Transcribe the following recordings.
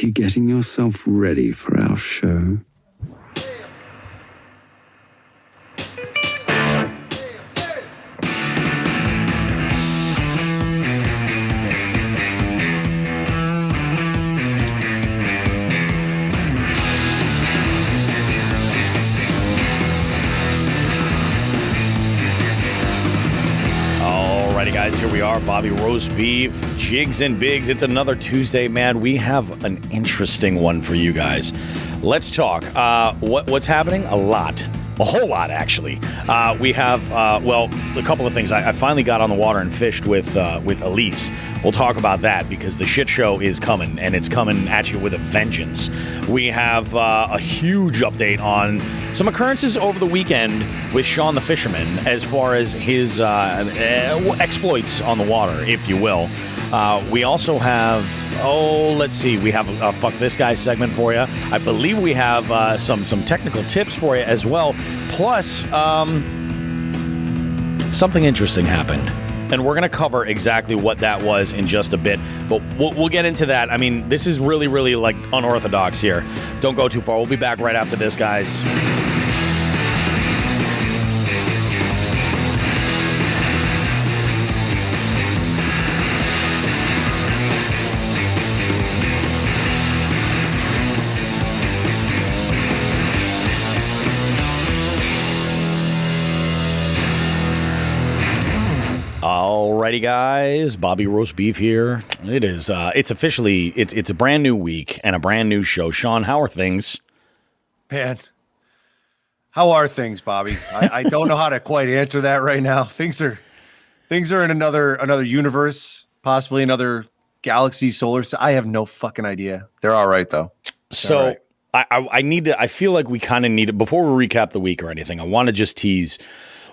you getting yourself ready for our show? Alrighty, guys, here we are. Bobby Roast Beef, Jigs and Bigs. It's another Tuesday, man. We have an interesting one for you guys. Let's talk. What's happening? A whole lot, actually. We have, a couple of things. I finally got on the water and fished with Elise. We'll talk about that because the shit show is coming, and it's coming at you with a vengeance. We have a huge update on some occurrences over the weekend with Sean the Fisherman as far as his exploits on the water, if you will. We also have, we have a Fuck This Guy segment for you. I believe we have some technical tips for you as well. Plus, something interesting happened. And we're going to cover exactly what that was in just a bit. But we'll get into that. I mean, this is really, really, like, unorthodox here. Don't go too far. We'll be back right after this, guys. Alrighty, guys, Bobby Roast Beef here. It is, it's officially, it's a brand new week and a brand new show. Sean, how are things? Man, how are things, Bobby? I don't know how to quite answer that right now. Things are in another universe, possibly another galaxy, solar system. I have no fucking idea. They're all right though. So right. I feel like we kind of need it before we recap the week or anything. I want to just tease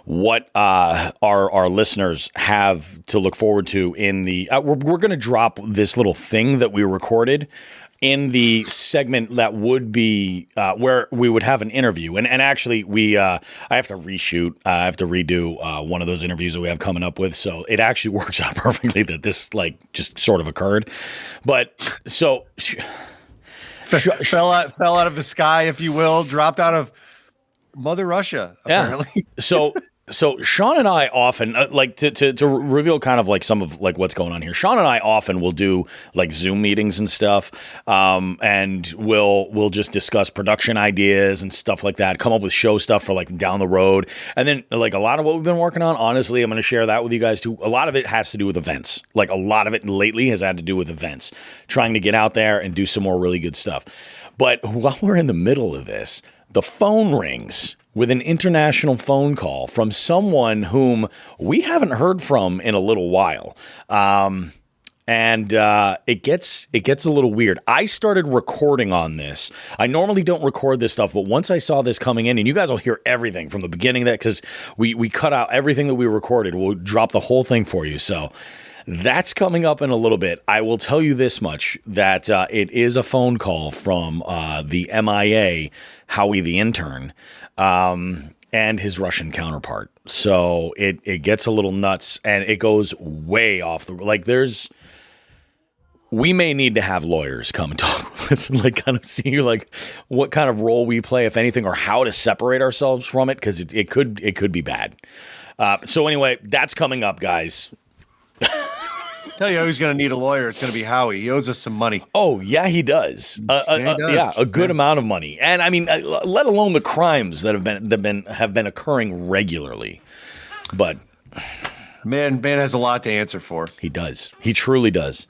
what our listeners have to look forward to in the we're going to drop this little thing that we recorded in the segment that would be where we would have an interview. And actually, I have to reshoot. I have to redo one of those interviews that we have coming up with. So it actually works out perfectly that this like just sort of occurred. But so fell out of the sky, if you will, dropped out of Mother Russia, apparently. Yeah. So Sean and I often like to reveal kind of like some of like what's going on here. Sean and I often will do like Zoom meetings and stuff, and we'll just discuss production ideas and stuff like that. Come up with show stuff for like down the road, and then like a lot of what we've been working on. Honestly, I'm going to share that with you guys too. A lot of it has to do with events. Like a lot of it lately has had to do with events, trying to get out there and do some more really good stuff. But while we're in the middle of this, the phone rings with an international phone call from someone whom we haven't heard from in a little while. And it gets a little weird. I started recording on this. I normally don't record this stuff, but once I saw this coming in, and you guys will hear everything from the beginning of that, because we cut out everything that we recorded. We'll drop the whole thing for you. So that's coming up in a little bit. I will tell you this much, that it is a phone call from the MIA, Howie the intern, and his Russian counterpart. So it gets a little nuts, and it goes way off the... Like, we may need to have lawyers come and talk with us and like kind of see like what kind of role we play, if anything, or how to separate ourselves from it, because it could be bad. So anyway, that's coming up, guys. Tell you who's going to need a lawyer. It's going to be Howie. He owes us some money. Oh yeah, he does. Yeah, a good amount of money. And I mean, let alone the crimes that have been occurring regularly. But man has a lot to answer for. He does. He truly does.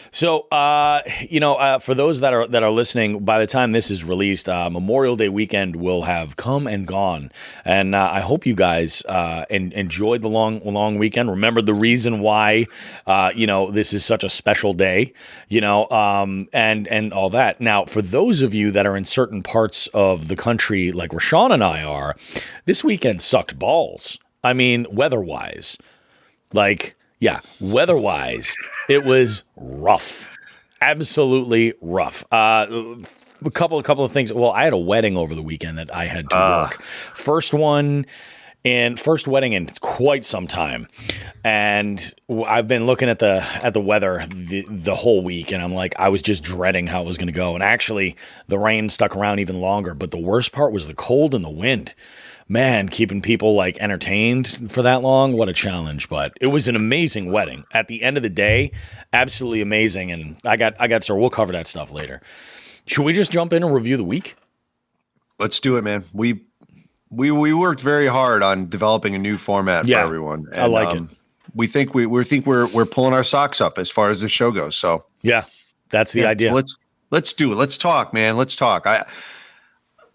So, for those that are listening, by the time this is released, Memorial Day weekend will have come and gone, and I hope you guys enjoyed the long weekend. Remember the reason why, this is such a special day, and all that. Now, for those of you that are in certain parts of the country, like Rashawn and I are, this weekend sucked balls. I mean, weather-wise, weather-wise, it was rough. Absolutely rough. A couple of things. Well, I had a wedding over the weekend that I had to work. First one and first wedding in quite some time. And I've been looking at the weather the whole week, and I'm like, I was just dreading how it was going to go. And actually, the rain stuck around even longer. But the worst part was the cold and the wind. Man, keeping people like entertained for that long, what a challenge. But it was an amazing wedding. At the end of the day, absolutely amazing. And I got so we'll cover that stuff later. Should we just jump in and review the week? Let's do it, man. We worked very hard on developing a new format for everyone. And, I like it. We think we're pulling our socks up as far as the show goes. So yeah, that's the idea. So let's do it. Let's talk, man. Let's talk.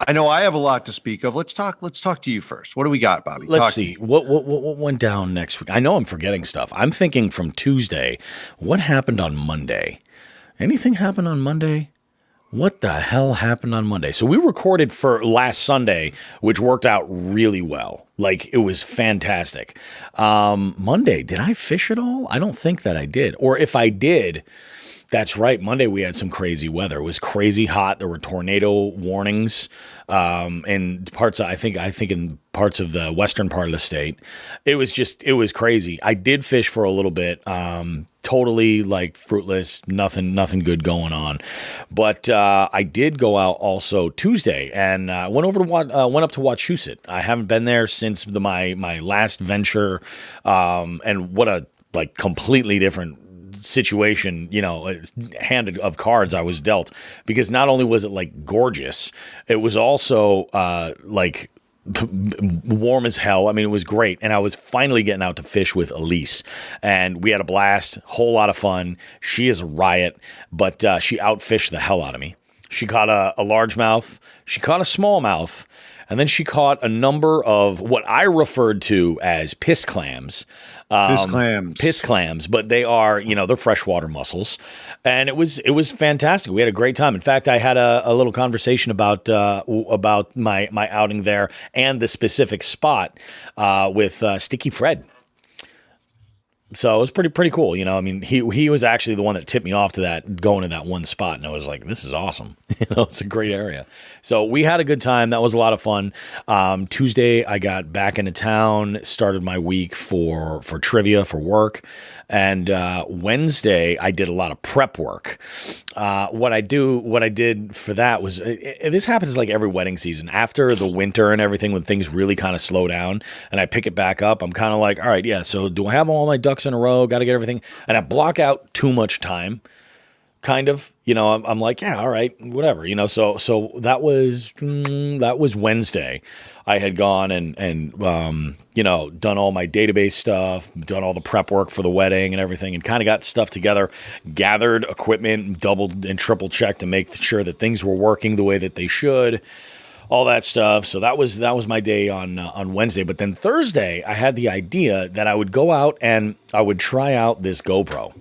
I know I have a lot to speak of. Let's talk to you first. What do we got, Bobby? Let's see. What went down next week? I know I'm forgetting stuff. I'm thinking from Tuesday. What happened on Monday? Anything happened on Monday? What the hell happened on Monday? So we recorded for last Sunday, which worked out really well. Like, it was fantastic. Monday, did I fish at all? I don't think that I did. Or if I did, that's right. Monday we had some crazy weather. It was crazy hot. There were tornado warnings in parts of, I think in parts of the western part of the state. It was crazy. I did fish for a little bit. Totally like fruitless, nothing good going on. But I did go out also Tuesday and went up to Wachusett. I haven't been there since my last venture, and what a like completely different situation, hand of cards I was dealt, because not only was it like gorgeous, it was also like warm as hell. I mean, it was great. And I was finally getting out to fish with Elise, and we had a blast, whole lot of fun. She is a riot, but she outfished the hell out of me. She caught a largemouth, she caught a smallmouth, and then she caught a number of what I referred to as piss clams. Piss clams, but they are, they're freshwater mussels. And it was fantastic. We had a great time. In fact, I had a little conversation about my outing there and the specific spot with Sticky Fred. So it was pretty cool. I mean, he was actually the one that tipped me off to going to that one spot. And I was like, this is awesome. It's a great area. So we had a good time. That was a lot of fun. Tuesday, I got back into town, started my week for trivia for work. And Wednesday, I did a lot of prep work. What I did for that was, this happens like every wedding season. After the winter and everything, when things really kind of slow down and I pick it back up, I'm kind of like, all right, yeah, so do I have all my ducks in a row? Got to get everything. And I block out too much time, kind of. I'm like, yeah, all right, whatever. So that was Wednesday. I had gone and done all my database stuff, done all the prep work for the wedding and everything, and kind of got stuff together, gathered equipment, doubled and triple checked to make sure that things were working the way that they should. All that stuff. So that was my day on Wednesday. But then Thursday, I had the idea that I would go out and I would try out this GoPro.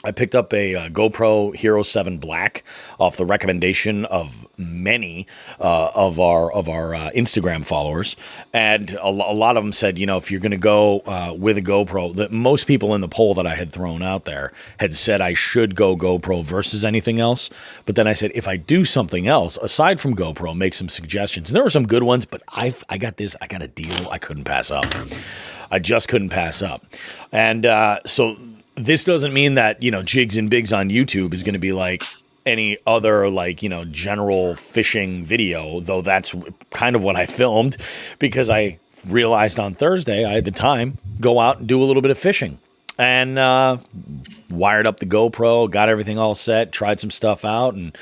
I picked up a GoPro Hero 7 Black off the recommendation of many of our Instagram followers, and a lot of them said, if you're going to go with a GoPro, that most people in the poll that I had thrown out there had said I should go GoPro versus anything else. But then I said, if I do something else aside from GoPro, make some suggestions. And there were some good ones, but I got a deal I couldn't pass up. I just couldn't pass up, and so. This doesn't mean that, Jigs and Bigs on YouTube is going to be like any other, general fishing video, though that's kind of what I filmed, because I realized on Thursday I had the time, go out and do a little bit of fishing. And wired up the GoPro, got everything all set, tried some stuff out, and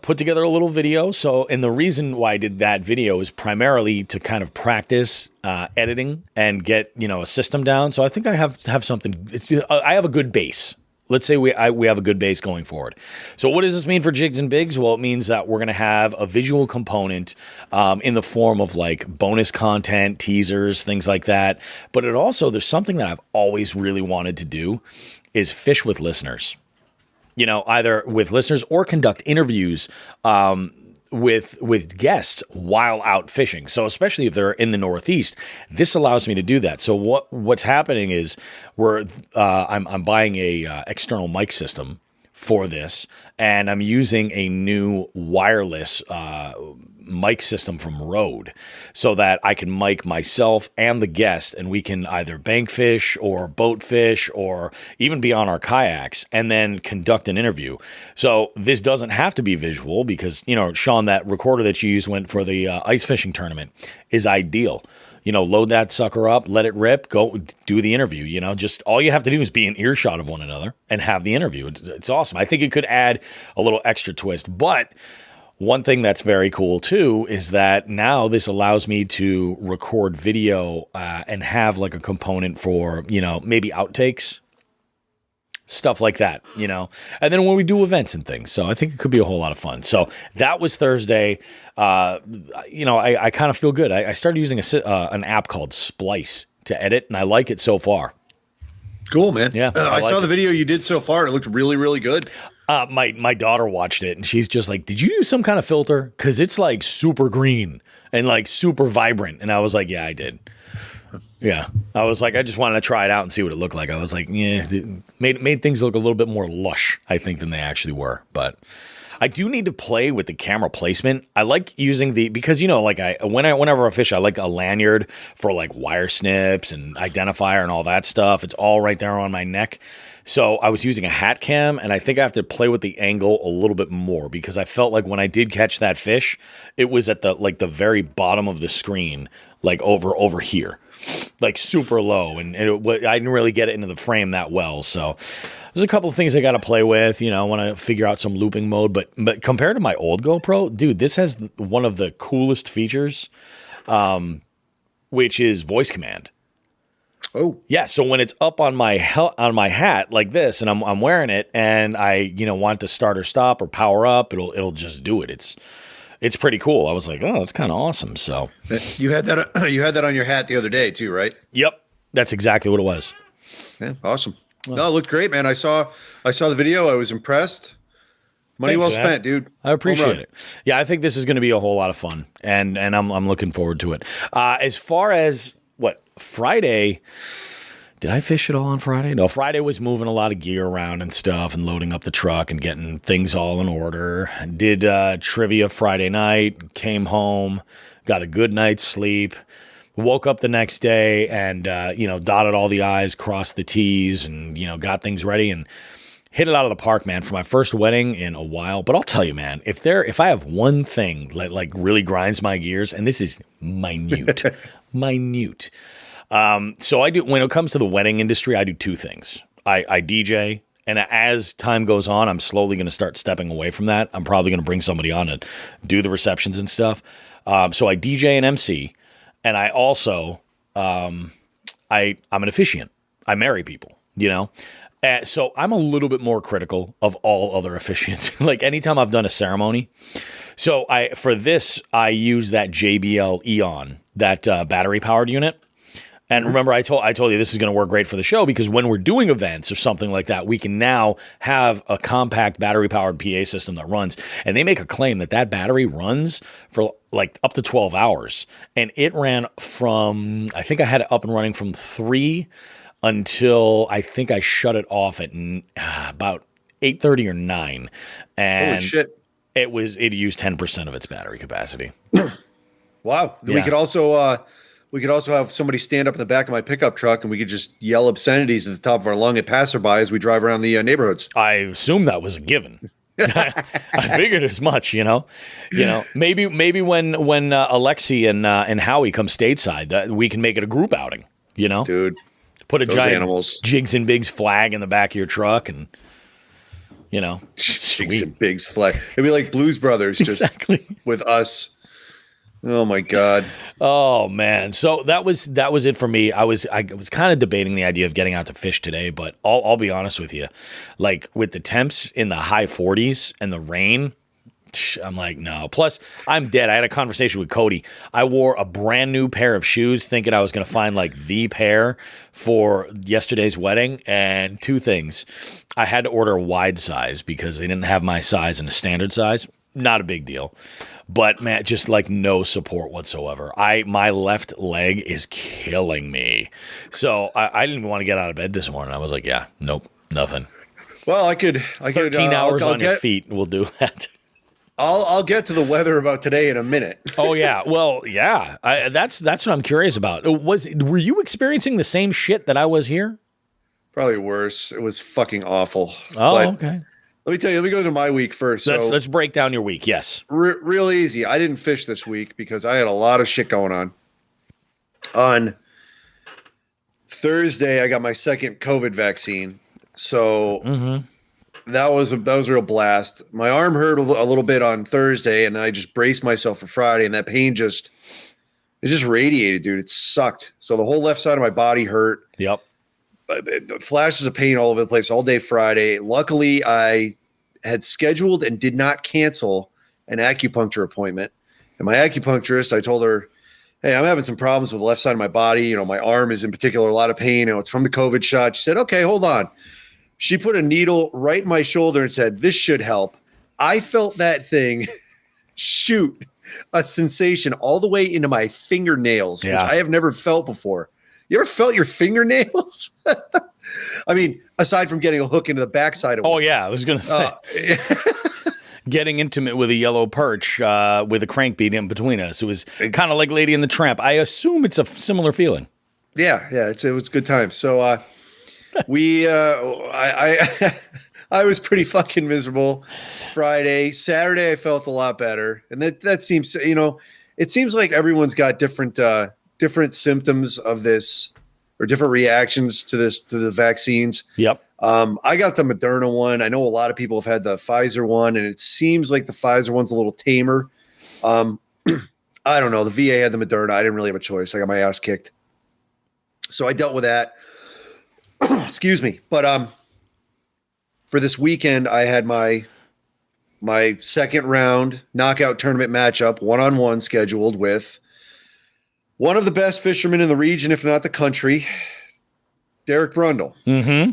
put together a little video. So, and the reason why I did that video is primarily to kind of practice editing and get, a system down. So I think I have something. I have a good base. Let's say we have a good base going forward. So what does this mean for Jigs and Bigs? Well, it means that we're going to have a visual component in the form of like bonus content, teasers, things like that. But there's something that I've always really wanted to do is fish with listeners. Either with listeners or conduct interviews with guests while out fishing. So especially if they're in the Northeast, this allows me to do that. So what's happening is I'm buying a external mic system for this, and I'm using a new wireless mic system from Rode so that I can mic myself and the guest, and we can either bank fish or boat fish or even be on our kayaks and then conduct an interview. So this doesn't have to be visual because, Sean, that recorder that you used for the ice fishing tournament is ideal. Load that sucker up, let it rip, go do the interview. Just all you have to do is be in earshot of one another and have the interview. It's awesome. I think it could add a little extra twist. But one thing that's very cool too is that now this allows me to record video and have like a component for, maybe outtakes. Stuff like that, and then when we do events and things. So I think it could be a whole lot of fun. So that was Thursday. I kind of feel good. I started using an app called Splice to edit, and I like it so far. Cool, man. Yeah, I saw the video you did so far. It looked really, really good. My daughter watched it, and she's just like, "Did you use some kind of filter? Because it's like super green and like super vibrant." And I was like, "Yeah, I did." Yeah, I was like, I just wanted to try it out and see what it looked like. I was like, yeah, made things look a little bit more lush, I think, than they actually were. But I do need to play with the camera placement. I like using because whenever I fish, I like a lanyard for like wire snips and identifier and all that stuff. It's all right there on my neck. So I was using a hat cam, and I think I have to play with the angle a little bit more because I felt like when I did catch that fish, it was at the very bottom of the screen, like over here. Like super low, and I didn't really get it into the frame that well. So there's a couple of things I got to play with. I want to figure out some looping mode, but compared to my old GoPro, dude, this has one of the coolest features, which is voice command. Oh yeah, so when it's up on my hat like this, and I'm wearing it, and I want to start or stop or power up, it'll just do it. It's pretty cool. I was like, oh, it's kind of awesome. So you had that on your hat the other day too, right? Yep, that's exactly what it was. Yeah, awesome. No, it looked great, man. I saw the video. I was impressed. Money well spent, dude. I appreciate it. Yeah, I think this is going to be a whole lot of fun, and I'm looking forward to it. As far as Friday. Did I fish at all on Friday? No, Friday was moving a lot of gear around and stuff and loading up the truck and getting things all in order. Did trivia Friday night, came home, got a good night's sleep, woke up the next day and, dotted all the I's, crossed the T's and, got things ready and hit it out of the park, man, for my first wedding in a while. But I'll tell you, man, if I have one thing that like really grinds my gears, and this is minute, so I do, when it comes to the wedding industry, I do two things. I DJ, and as time goes on, I'm slowly going to start stepping away from that. I'm probably going to bring somebody on to do the receptions and stuff. So I DJ and MC, and I also, I'm an officiant. I marry people, so I'm a little bit more critical of all other officiants. Like anytime I've done a ceremony. So for this, I use that JBL Eon, that battery powered unit. And remember, I told you this is going to work great for the show because when we're doing events or something like that, we can now have a compact battery-powered PA system that runs. And they make a claim that battery runs for like up to 12 hours. And it ran from, I think I had it up and running from 3 until I think I shut it off at about 8:30 or 9. And holy shit. It used 10% of its battery capacity. Wow. Yeah. We could also have somebody stand up in the back of my pickup truck and we could just yell obscenities at the top of our lung at passerby as we drive around the neighborhoods. I assume that was a given. I figured as much, Maybe when Alexi and Howie come stateside, that we can make it a group outing, Dude, put a giant animals. Jigs and Bigs flag in the back of your truck and, Jigs and Bigs flag. It'd be like Blues Brothers exactly. just with us. Oh my God. Oh man. So that was it for me. I was kind of debating the idea of getting out to fish today, but I'll be honest with you. Like with the temps in the high 40s and the rain, I'm like, no. Plus, I'm dead. I had a conversation with Cody. I wore a brand new pair of shoes thinking I was going to find like the pair for yesterday's wedding. And two things. I had to order a wide size because they didn't have my size in a standard size. Not a big deal. But man, just like no support whatsoever. My left leg is killing me. So I didn't even want to get out of bed this morning. I was like, yeah, nope, nothing. Well, I could 13 hours on your feet will do that. I'll get to the weather about today in a minute. Oh yeah, well yeah, that's what I'm curious about. Were you experiencing the same shit that I was here? Probably worse. It was fucking awful. Oh, But okay. let me tell you. Let me go to my week first. Let's break down your week. Yes. Real easy. I didn't fish this week because I had a lot of shit going on. On Thursday, I got my second COVID vaccine, so that was a real blast. My arm hurt a little bit on Thursday, and I just braced myself for Friday, and that pain just radiated, dude. It sucked. So the whole left side of my body hurt. Yep. Flashes of pain all over the place all day Friday. Luckily, I had scheduled and did not cancel an acupuncture appointment. And my acupuncturist, I told her, hey, I'm having some problems with the left side of my body. You know, my arm is in particular a lot of pain. You know, it's from the COVID shot. She said, okay, hold on. She put a needle right in my shoulder and said, this should help. I felt that thing shoot a sensation all the way into my fingernails, which I have never felt before. You ever felt your fingernails? I mean, aside from getting a hook into the backside of Oh, yeah. I was going to say. Getting intimate with a yellow perch with a crankbeat in between us. It was kind of like Lady and the Tramp. I assume it's a similar feeling. Yeah, it was a good time. So I was pretty fucking miserable Friday. Saturday I felt a lot better. And that seems, you know, it seems like everyone's got different symptoms of this or different reactions to the vaccines. Yep. I got the Moderna one. I know a lot of people have had the Pfizer one, and it seems like the Pfizer one's a little tamer. I don't know. The VA had the Moderna. I didn't really have a choice. I got my ass kicked. So I dealt with that. Excuse me. But for this weekend, I had my second round knockout tournament matchup, one-on-one scheduled with one of the best fishermen in the region, if not the country, Derek Brundle. Mm-hmm.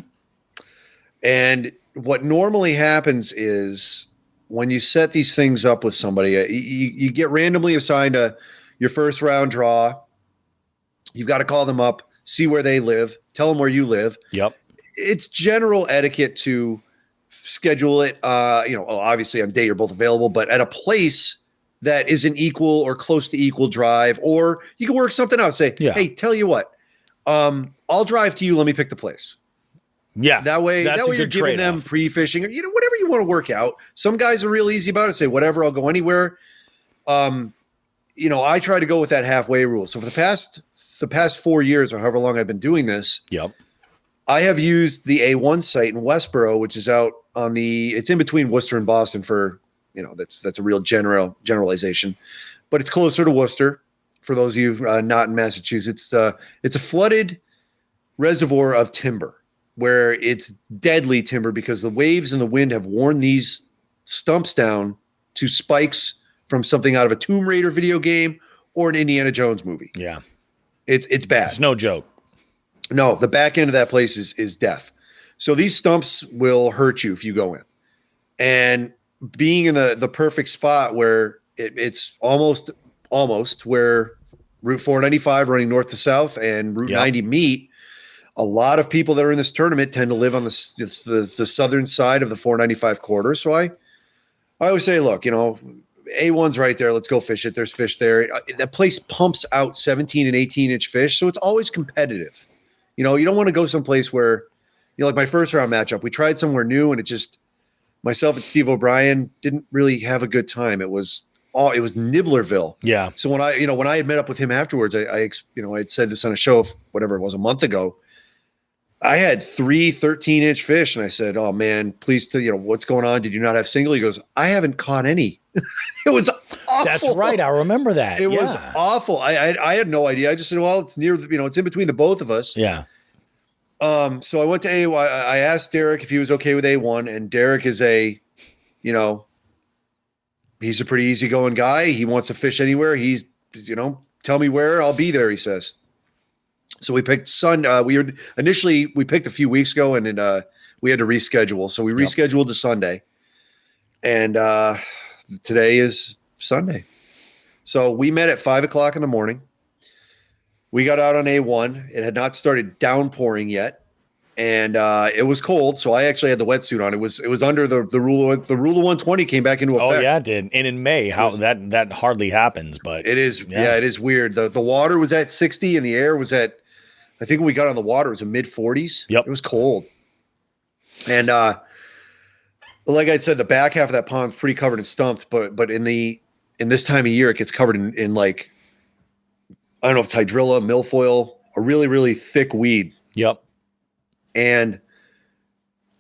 And what normally happens is when you set these things up with somebody, you get randomly assigned your first round draw. You've got to call them up, see where they live, tell them where you live. Yep. It's general etiquette to schedule it, obviously on a day you're both available, but at a place that is an equal or close to equal drive, or you can work something out. Say, hey, tell you what, I'll drive to you. Let me pick the place. Yeah. That way you're giving them pre-fishing, or, whatever you want to work out. Some guys are real easy about it. Say, whatever, I'll go anywhere. I try to go with that halfway rule. So for the past 4 years or however long I've been doing this, I have used the A1 site in Westboro, which is out on it's in between Worcester and Boston for, that's a real generalization, but it's closer to Worcester for those of you not in Massachusetts. It's a flooded reservoir of timber where it's deadly timber because the waves and the wind have worn these stumps down to spikes from something out of a Tomb Raider video game or an Indiana Jones movie. Yeah. It's bad. It's no joke. No, the back end of that place is death. So these stumps will hurt you if you go in. And being in the perfect spot where it's almost where Route 495 running north to south and Route 90 meet, a lot of people that are in this tournament tend to live on the southern side of the 495 corridor. So I always say, look, A1's right there. Let's go fish it. There's fish there. That place pumps out 17 and 18-inch fish. So it's always competitive. You don't want to go someplace where, like my first round matchup, we tried somewhere new and it just, myself and Steve O'Brien didn't really have a good time. It was Nibblerville. Yeah. So when I had met up with him afterwards, I had said this on a show, whatever it was, a month ago. I had 3 13-inch fish, and I said, "Oh man, please, what's going on? Did you not have single?" He goes, "I haven't caught any." It was awful. That's right. I remember that. It was awful. I had no idea. I just said, "Well, it's near. It's in between the both of us." Yeah. So I went to A1. I asked Derek if he was okay with A1, and Derek is he's a pretty easygoing guy. He wants to fish anywhere. He's, tell me where, I'll be there, he says. So we picked Sunday. We picked a few weeks ago, and then we had to reschedule. So we rescheduled to Sunday, and today is Sunday. So we met at 5:00 in the morning. We got out on A1. It had not started downpouring yet. and it was cold, so I actually had the wetsuit on. It was under the rule of 120 came back into effect. Oh yeah, it did. And in May, that hardly happens, but it is. Yeah, it is weird. The water was at 60 and the air was at, I think when we got on the water, it was a mid 40s. Yep. It was cold. And like I said, the back half of that pond's pretty covered in stumps, but in this time of year, it gets covered in like, I don't know if it's hydrilla, milfoil, a really, really thick weed. Yep. And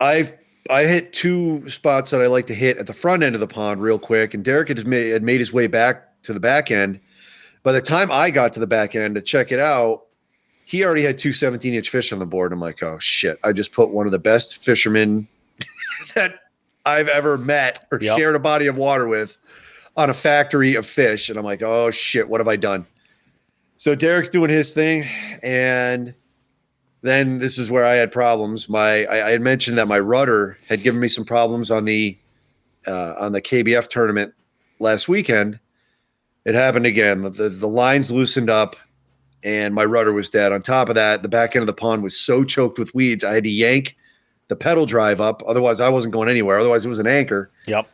I hit two spots that I like to hit at the front end of the pond real quick. And Derek had made his way back to the back end. By the time I got to the back end to check it out, he already had two 17-inch fish on the board. I'm like, oh shit, I just put one of the best fishermen that I've ever met or shared a body of water with on a factory of fish. And I'm like, oh shit, what have I done? So Derek's doing his thing, and then this is where I had problems. I had mentioned that my rudder had given me some problems on the KBF tournament last weekend. It happened again. The lines loosened up, and my rudder was dead. On top of that, the back end of the pond was so choked with weeds, I had to yank the pedal drive up. Otherwise, I wasn't going anywhere. Otherwise, it was an anchor. Yep.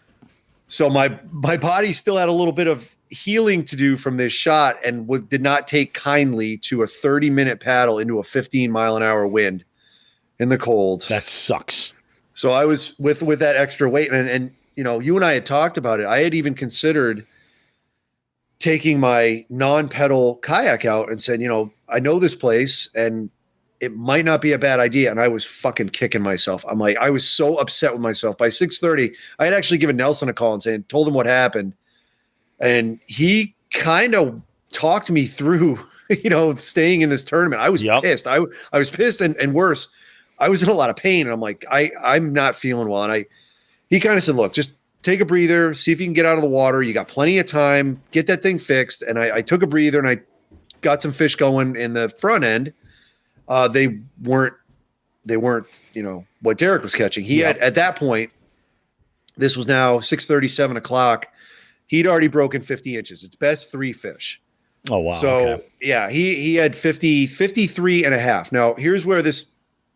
So my body still had a little bit of healing to do from this shot, and did not take kindly to a 30-minute paddle into a 15-mile-an-hour wind in the cold. That sucks. So I was with that extra weight, and you know, you and I had talked about it. I had even considered taking my non-pedal kayak out and said, you know, I know this place and it might not be a bad idea. And I was fucking kicking myself. I'm like, I was so upset with myself. By 6:30, I had actually given Nelson a call and told him what happened. And he kind of talked me through, you know, staying in this tournament. I was pissed. I was pissed and worse. I was in a lot of pain. And I'm like, I'm not feeling well. And he kind of said, look, just take a breather, see if you can get out of the water. You got plenty of time, get that thing fixed. And I took a breather and I got some fish going in the front end. They weren't, you know, what Derek was catching. He had, at that point, this was now 6:30, 7 o'clock. He'd already broken 50 inches. It's best 3 fish. Oh, wow. So okay. Yeah, he had 53 and a half. Now here's where this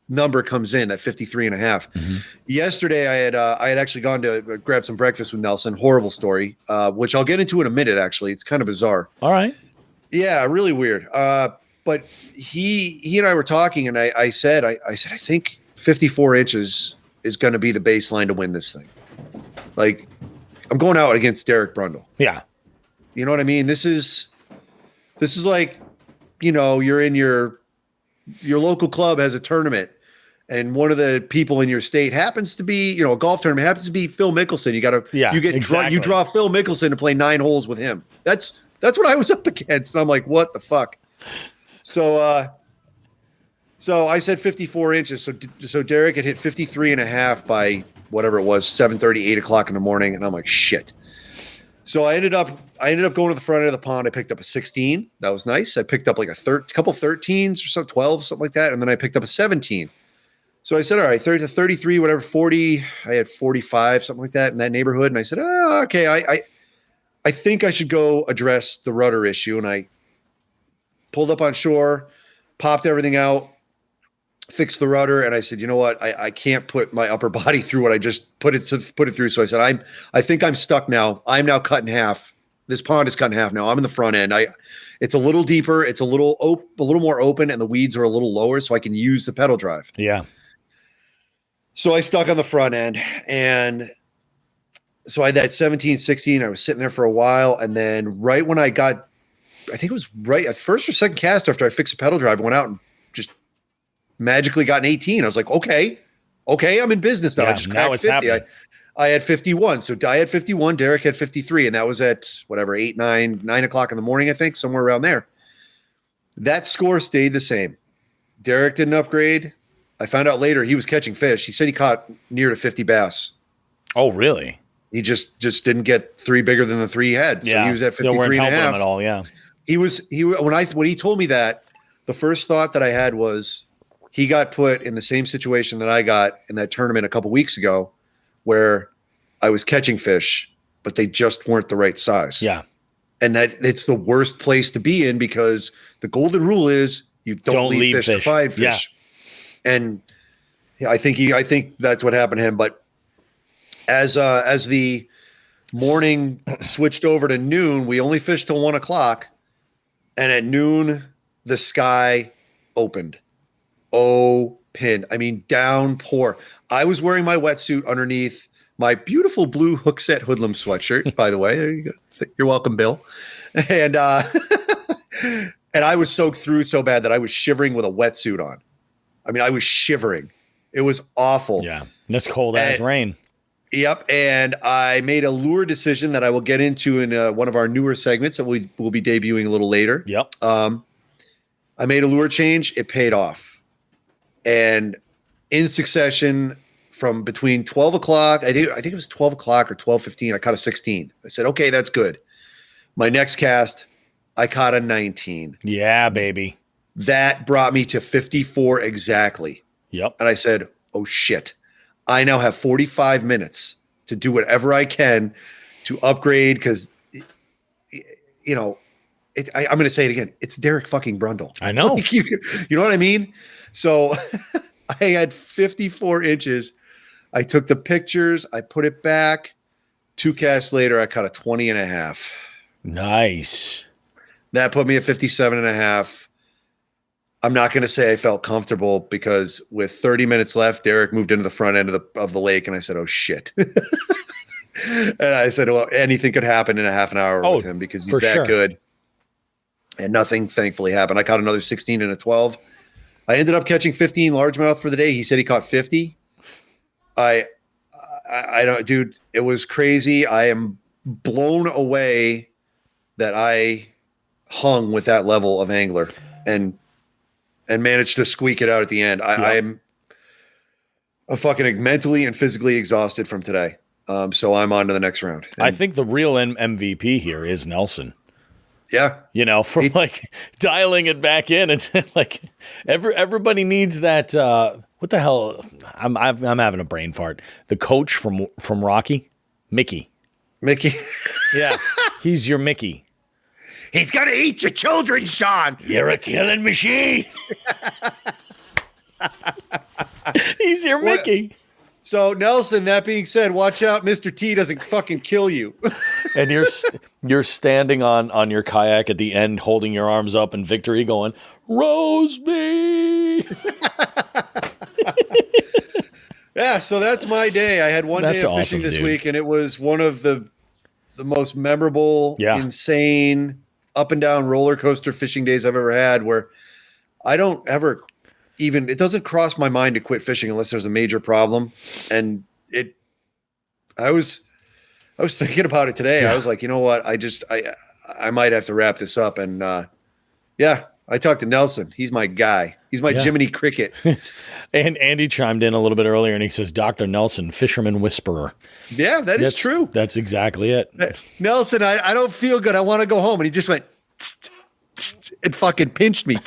number comes in at 53 and a half. Mm-hmm. Yesterday I had actually gone to grab some breakfast with Nelson. Horrible story, which I'll get into in a minute. Actually, it's kind of bizarre. All right. Yeah, really weird. But he and I were talking, and I said, I think 54 inches is going to be the baseline to win this thing. Like, I'm going out against Derek Brundle. Yeah. You know what I mean? This is like, you know, you're in your local club has a tournament, and one of the people in your state happens to be, you know, a golf tournament happens to be Phil Mickelson. You draw Phil Mickelson to play 9 holes with him. That's what I was up against. And I'm like, what the fuck? So I said 54 inches. So Derek had hit 53 and a half by whatever it was, 7:30, 8 o'clock in the morning. And I'm like, shit. So I ended up going to the front end of the pond. I picked up a 16. That was nice. I picked up like a couple 13s or something, 12, something like that. And then I picked up a 17. So I said, all right, 30 to 33, whatever, 40. I had 45, something like that in that neighborhood. And I said, oh, okay. I think I should go address the rudder issue. And I pulled up on shore, popped everything out, fixed the rudder, and I said, you know what? I can't put my upper body through what I just put it through. So I said, I think I'm stuck now. I'm now cut in half. This pond is cut in half now. I'm in the front end. It's a little deeper. It's a little more open, and the weeds are a little lower, so I can use the pedal drive. Yeah. So I stuck on the front end, and so I had that 17, 16. I was sitting there for a while, and then right when I got, I think it was right at first or second cast after I fixed the pedal drive, I went out and just magically got an 18. I was like, okay, I'm in business now. Yeah, I just now cracked it's 50. happening. I had 51. So I had 51. Derek had 53. And that was at whatever, 9 o'clock in the morning, I think, somewhere around there. That score stayed the same. Derek didn't upgrade. I found out later he was catching fish. He said he caught near to 50 bass. Oh, really? He just didn't get 3 bigger than the 3 he had. So he was at 53 and a half. At all, yeah. When he told me that, the first thought that I had was he got put in the same situation that I got in that tournament a couple weeks ago, where I was catching fish, but they just weren't the right size. Yeah. And that it's the worst place to be in, because the golden rule is you don't leave fish to find fish. Yeah. And Yeah, I think that's what happened to him. But as the morning switched over to noon, we only fished till 1 o'clock, and at noon the sky opened. Open. I mean, downpour. I was wearing my wetsuit underneath my beautiful blue Hookset Hoodlum sweatshirt. By the way, there you go. You're welcome, Bill. And and I was soaked through so bad that I was shivering with a wetsuit on. I mean, I was shivering. It was awful. Yeah. And it's cold as rain. Yep. And I made a lure decision that I will get into in one of our newer segments that we will be debuting a little later. Yep. I made a lure change. It paid off. And in succession from between 12 o'clock, I think it was 12 o'clock or 12:15, I caught a 16. I said, okay, that's good. My next cast, I caught a 19. Yeah, baby. That brought me to 54 exactly. Yep. And I said, oh, shit. I now have 45 minutes to do whatever I can to upgrade because, you know, I'm going to say it again. It's Derek fucking Brundle. I know. Like, you know what I mean? So I had 54 inches. I took the pictures. I put it back. 2 casts later, I caught a 20 and a half. Nice. That put me at 57 and a half. I'm not going to say I felt comfortable because with 30 minutes left, Derek moved into the front end of the lake, and I said, "Oh shit!" And I said, "Well, anything could happen in a half an hour with him because he's that good." And nothing, thankfully, happened. I caught another 16 and a 12. I ended up catching 15 largemouth for the day. He said he caught 50. I don't, dude. It was crazy. I am blown away that I hung with that level of angler and managed to squeak it out at the end. I'm fucking mentally and physically exhausted from today. So I'm on to the next round. And I think the real MVP here is Nelson. Yeah. You know, from like dialing it back in. It's like everybody needs that. What the hell? I'm having a brain fart. The coach from Rocky, Mickey. Yeah. He's your Mickey. He's going to eat your children, Sean. You're a killing machine. He's your Mickey. So, Nelson, that being said, watch out. Mr. T doesn't fucking kill you. And you're standing on your kayak at the end, holding your arms up in victory, going, "Rose me." Yeah, so that's my day. I had one day of fishing this week, and it was one of the most memorable, insane, up and down roller coaster fishing days I've ever had, where I don't ever even, it doesn't cross my mind to quit fishing unless there's a major problem. And I was thinking about it today. Yeah. I was like, you know what? I might have to wrap this up. And I talked to Nelson. He's my guy. He's my Jiminy Cricket. And Andy chimed in a little bit earlier and he says, Dr. Nelson, fisherman whisperer. Yeah, that's true. That's exactly it. Nelson, I don't feel good. I want to go home. And he just went, tst, tst, and fucking pinched me.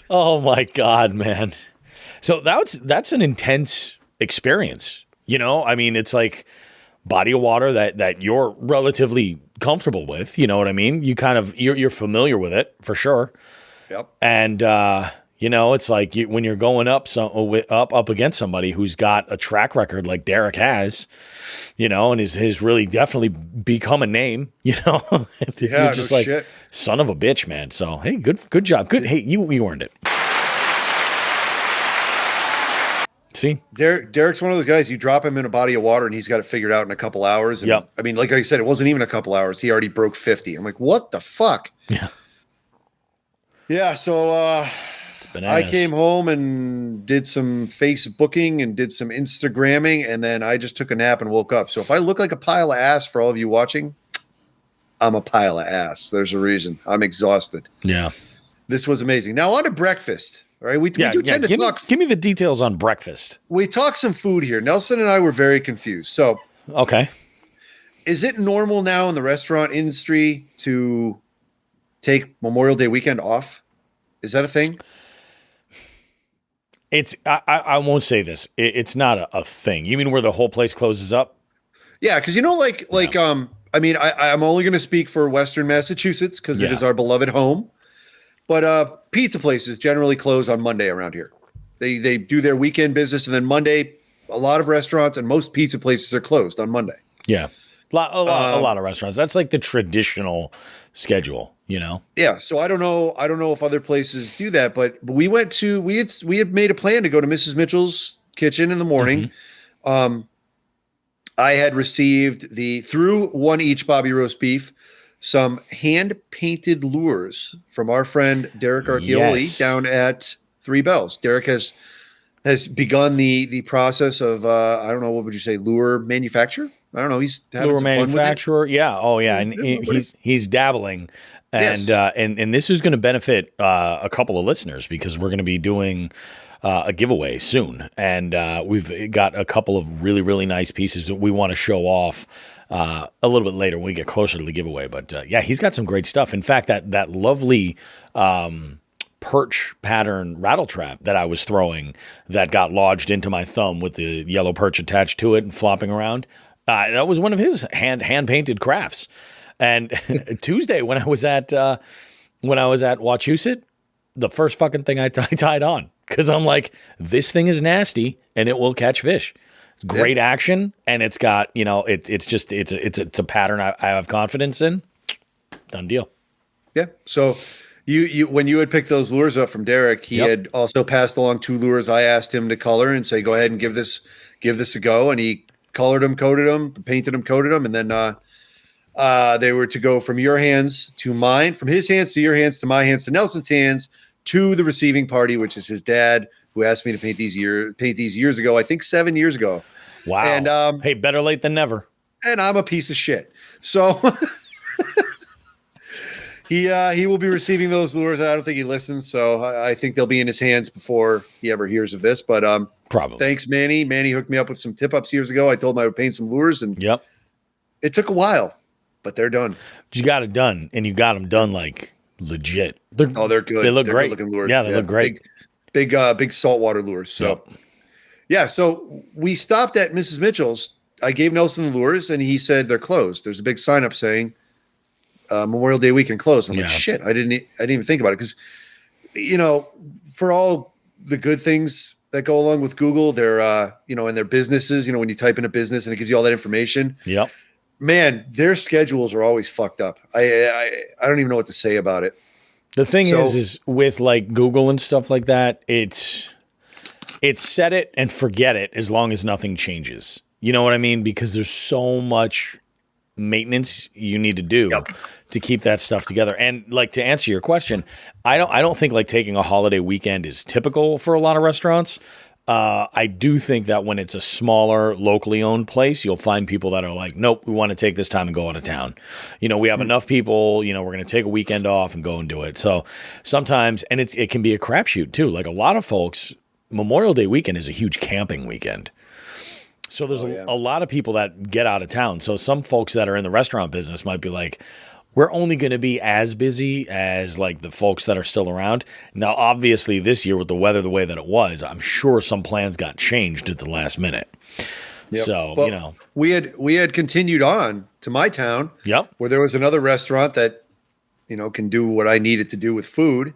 Oh my God, man. So that's an intense experience. You know, I mean, it's like body of water that you're relatively comfortable with. You know what I mean? You kind of, you're familiar with it for sure. Yep. And, you know, it's like when you're going up against somebody who's got a track record like Derek has, you know, and has really definitely become a name, you know. You're just like, shit. Son of a bitch, man. So, hey, good job. Good. Hey, you earned it. See? Derek's one of those guys, you drop him in a body of water and he's got it figured out in a couple hours. And I mean, like I said, it wasn't even a couple hours. He already broke 50. I'm like, what the fuck? Yeah. Yeah. So I came home and did some Facebooking and did some Instagramming, and then I just took a nap and woke up. So if I look like a pile of ass for all of you watching, I'm a pile of ass. There's a reason. I'm exhausted. Yeah. This was amazing. Now on to breakfast. All right, we do tend to talk. Give me the details on breakfast. We talk some food here. Nelson and I were very confused. So, okay, is it normal now in the restaurant industry to take Memorial Day weekend off? Is that a thing? It's. I won't say this. It's not a thing. You mean where the whole place closes up? Yeah, because you know, I mean, I'm only going to speak for Western Massachusetts because it is our beloved home. But pizza places generally close on Monday around here. They do their weekend business, and then Monday, a lot of restaurants and most pizza places are closed on Monday. Yeah. A lot of restaurants. That's like the traditional schedule, you know? Yeah. So I don't know if other places do that, but we had made a plan to go to Mrs. Mitchell's kitchen in the morning. I had received through One Each Bobby Roast Beef, some hand painted lures from our friend Derek Archioli down at Three Bells. Derek has begun the process of I don't know, what would you say, lure manufacture? I don't know. He's having Lure some fun with it. manufacturer. Yeah. Oh yeah. And he's dabbling. And and this is going to benefit a couple of listeners because we're going to be doing a giveaway soon, and we've got a couple of really, really nice pieces that we want to show off a little bit later when we get closer to the giveaway. But yeah, he's got some great stuff. In fact, that lovely perch pattern rattle trap that I was throwing that got lodged into my thumb with the yellow perch attached to it and flopping around, that was one of his hand painted crafts. And Tuesday when I was at Wachusett, the first fucking thing I tied on, because I'm like, this thing is nasty and it will catch fish. It's great action, and it's got, you know, it's a pattern I have confidence in. Done deal. Yeah. So you when you had picked those lures up from Derek, he had also passed along 2 lures I asked him to color and say, go ahead and give this a go, and he colored them, coated them, painted them, coated them, and then they were to go from your hands to mine, from his hands to your hands to my hands to Nelson's hands to the receiving party, which is his dad, who asked me to paint these years ago. I think 7 years ago. Wow. And hey, better late than never. And I'm a piece of shit. So he will be receiving those lures. I don't think he listens, so I think they'll be in his hands before he ever hears of this. But probably. Thanks, Manny. Manny hooked me up with some tip-ups years ago. I told him I would paint some lures, and it took a while, but they're done. You got it done, and you got them done like legit. They're good. They look great. Good looking lures. Yeah, they look great. Big saltwater lures. So so we stopped at Mrs. Mitchell's. I gave Nelson the lures, and he said they're closed. There's a big sign up saying Memorial Day weekend closed. I'm like, shit, I didn't even think about it, because, you know, for all the good things that go along with Google, their you know, and their businesses, you know, when you type in a business and it gives you all that information. Yep. Man, their schedules are always fucked up. I don't even know what to say about it. The thing is with like Google and stuff like that, it's set it and forget it as long as nothing changes. You know what I mean? Because there's so much maintenance you need to do to keep that stuff together. And like, to answer your question, I don't think like taking a holiday weekend is typical for a lot of restaurants. I do think that when it's a smaller, locally owned place, you'll find people that are like, nope, we want to take this time and go out of town. You know, we have enough people, you know, we're going to take a weekend off and go and do it. So sometimes, and it can be a crapshoot too. Like a lot of folks, Memorial Day weekend is a huge camping weekend. So there's a lot of people that get out of town. So some folks that are in the restaurant business might be like, we're only going to be as busy as like the folks that are still around. Now, obviously this year with the weather the way that it was, I'm sure some plans got changed at the last minute. Yep. So, but, you know, we had continued on to my town where there was another restaurant that, you know, can do what I needed to do with food.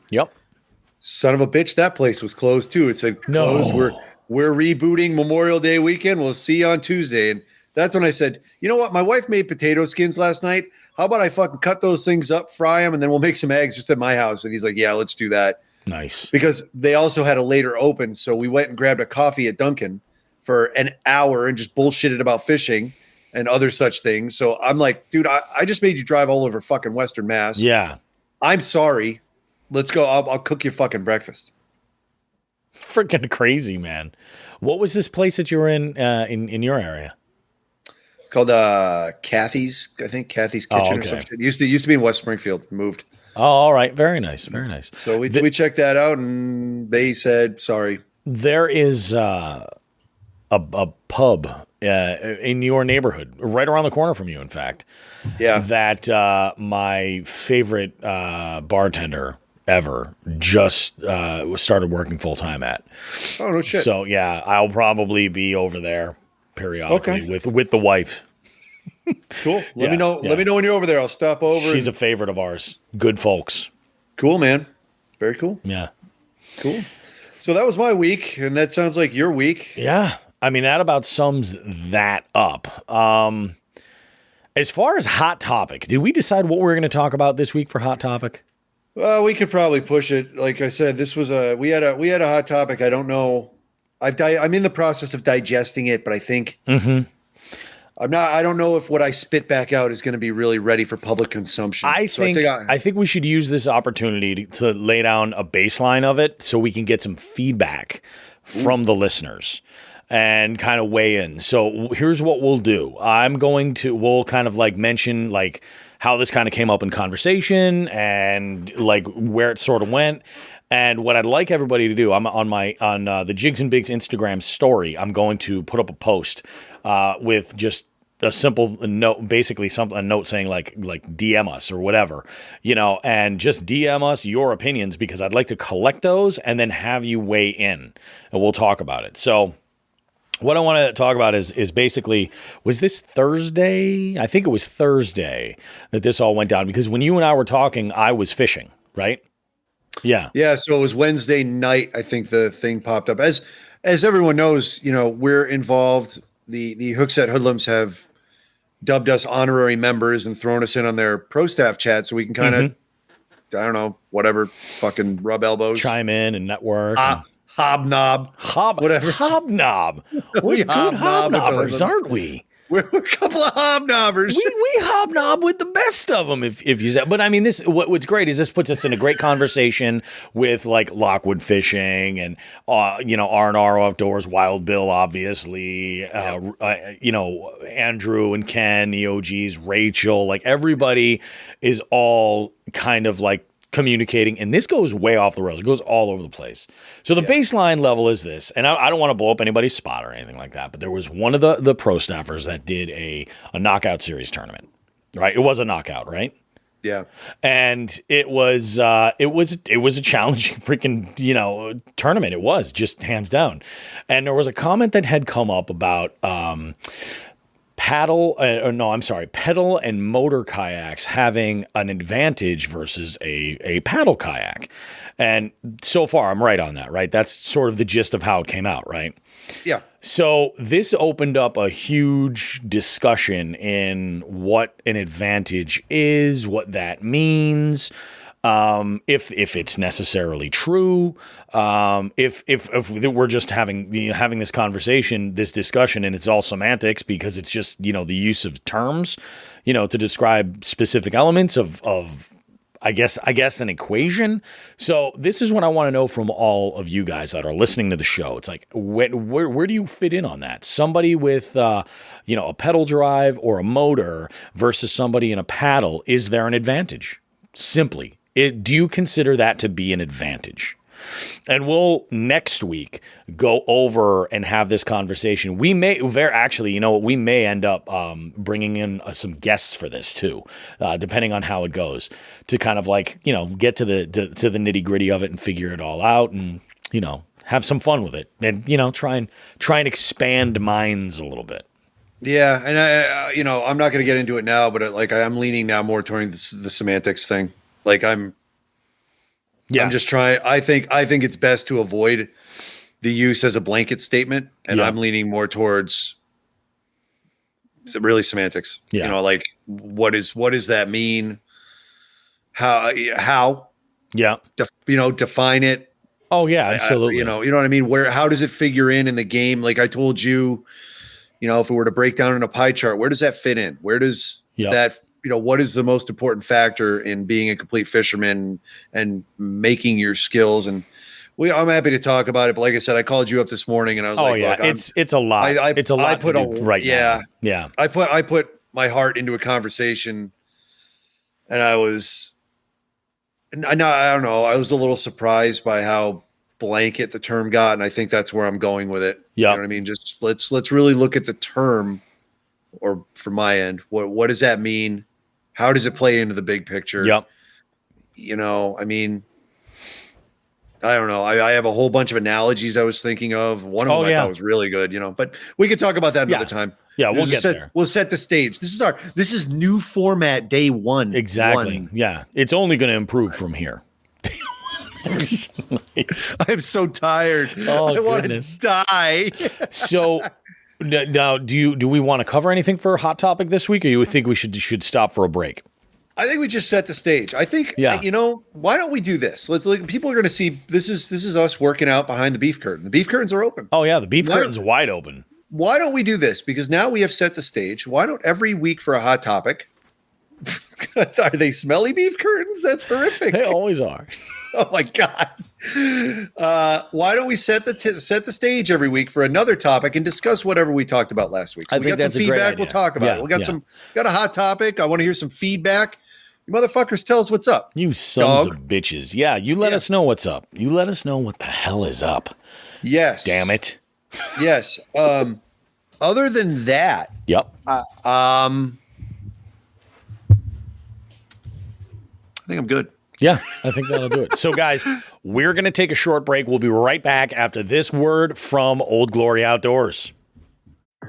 Son of a bitch, that place was closed too. It said closed. No. We're rebooting Memorial Day weekend. We'll see you on Tuesday. And that's when I said, you know what? My wife made potato skins last night. How about I fucking cut those things up, fry them, and then we'll make some eggs just at my house. And he's like, yeah, let's do that. Nice. Because they also had a later open. So we went and grabbed a coffee at Dunkin' for an hour and just bullshitted about fishing and other such things. So I'm like, dude, I just made you drive all over fucking Western Mass. Yeah. I'm sorry. Let's go. I'll cook you fucking breakfast. Freaking crazy, man. What was this place that you were in your area? It's called Kathy's, I think Kathy's Kitchen or something. It used to be in West Springfield, moved. Oh, all right. Very nice. Very nice. So we checked that out, and they said, sorry. There is a pub in your neighborhood, right around the corner from you, in fact. Yeah. That my favorite bartender ever just started working full time at. Oh, no shit. So yeah, I'll probably be over there periodically with the wife. Cool. Let me know. Yeah. Let me know when you're over there. I'll stop over. She's a favorite of ours. Good folks. Cool, man. Very cool. Yeah. Cool. So that was my week, and that sounds like your week. Yeah. I mean, that about sums that up. As far as Hot Topic, did we decide what we were going to talk about this week for Hot Topic? Well, we could probably push it. Like I said, this was we had a hot topic. I don't know. I'm in the process of digesting it, but I think I don't know if what I spit back out is going to be really ready for public consumption. I think we should use this opportunity to lay down a baseline of it so we can get some feedback from the listeners and kind of weigh in. So here's what we'll do. We'll kind of like mention like how this kind of came up in conversation and like where it sort of went. And what I'd like everybody to do, I'm on the Jigs and Bigs Instagram story, I'm going to put up a post with just a simple note, basically a note saying like DM us or whatever, and just DM us your opinions because I'd like to collect those and then have you weigh in and we'll talk about it. So what I want to talk about is basically, was this Thursday? I think it was Thursday that this all went down because when you and I were talking, I was fishing, right? Yeah. Yeah. So it was Wednesday night. I think the thing popped up. As everyone knows, we're involved. The Hookset Hoodlums have dubbed us honorary members and thrown us in on their pro staff chat so we can kind of, I don't know, whatever, fucking rub elbows, chime in and network. Hobnob. Whatever. Hobnob. We're good hobnobbers, aren't we? We're a couple of hobnobbers. We hobnob with the best of them, if you say. But I mean, what's great is this puts us in a great conversation with like Lockwood Fishing and R&R Outdoors, Wild Bill, obviously, Andrew and Ken, the OGs, Rachel, like everybody is all kind of like communicating, and this goes way off the rails. It goes all over the place. So the baseline level is this, and I don't want to blow up anybody's spot or anything like that, but there was one of the pro staffers that did a knockout series tournament, right? It was a knockout, right? Yeah. And it was a challenging freaking, tournament. It was just hands down. And there was a comment that had come up about pedal and motor kayaks having an advantage versus a paddle kayak. And so far I'm right on that, right? That's sort of the gist of how it came out, right? Yeah. So this opened up a huge discussion in what an advantage is, what that means, if it's necessarily true, if we're just having this conversation, this discussion, and it's all semantics because it's just the use of terms, to describe specific elements of I guess an equation. So this is what I want to know from all of you guys that are listening to the show. It's like where do you fit in on that? Somebody with a pedal drive or a motor versus somebody in a paddle, is there an advantage? Simply. Do you consider that to be an advantage? And we'll next week go over and have this conversation. We may we may end up bringing in some guests for this too, depending on how it goes, to kind of like get to the nitty gritty of it and figure it all out, and have some fun with it, and try and expand minds a little bit. Yeah, and I'm not going to get into it now, but I'm leaning now more towards the semantics thing. I'm just trying. I think it's best to avoid the use as a blanket statement, and I'm leaning more towards really semantics. Yeah. What does that mean? How? Yeah. Define it. Oh yeah, absolutely. You know what I mean? How does it figure in the game? Like I told you, if we were to break down in a pie chart, where does that fit in? Where does that? What is the most important factor in being a complete fisherman and making your skills? And I'm happy to talk about it. But like I said, I called you up this morning and I was look, it's a lot. It's a lot to do right now. Yeah. I put my heart into a conversation, and I don't know. I was a little surprised by how blanket the term got. And I think that's where I'm going with it. Yeah. You know what I mean? Just let's really look at the term, or from my end, what does that mean? How does it play into the big picture? Yep. I mean, I don't know. I have a whole bunch of analogies I was thinking of. One of them I thought was really good, but we could talk about that another time. Yeah, we'll get there. We'll set the stage. This is new format day one. Exactly. Yeah. It's only going to improve from here. I'm so tired. Oh, I want to goodness. die. So now, do we want to cover anything for Hot Topic this week, or you think we should stop for a break? I think we just set the stage. I think, Yeah. why don't we do this? Let's look. People are going to see this is us working out behind the beef curtain. The beef curtains are open. Oh yeah, the beef Why curtain's wide open. Why don't we do this? Because now we have set the stage. Why don't every week for a hot topic? Are they smelly beef curtains? That's horrific. They always are. Oh my god! Why don't we set the stage every week for another topic and discuss whatever we talked about last week? So I we think got that's some a great feedback. idea. We'll talk about Yeah, it. We got yeah. got a hot topic. I want to hear some feedback. You motherfuckers, tell us what's up. You sons Dog. of bitches. Yeah, you let Yeah. us know what's up. You let us know what the hell is up. Yes. Damn it. Yes. Other than that, Yep. I think I'm good. Yeah, I think that'll do it. So, guys, we're going to take a short break. We'll be right back after this word from Old Glory Outdoors.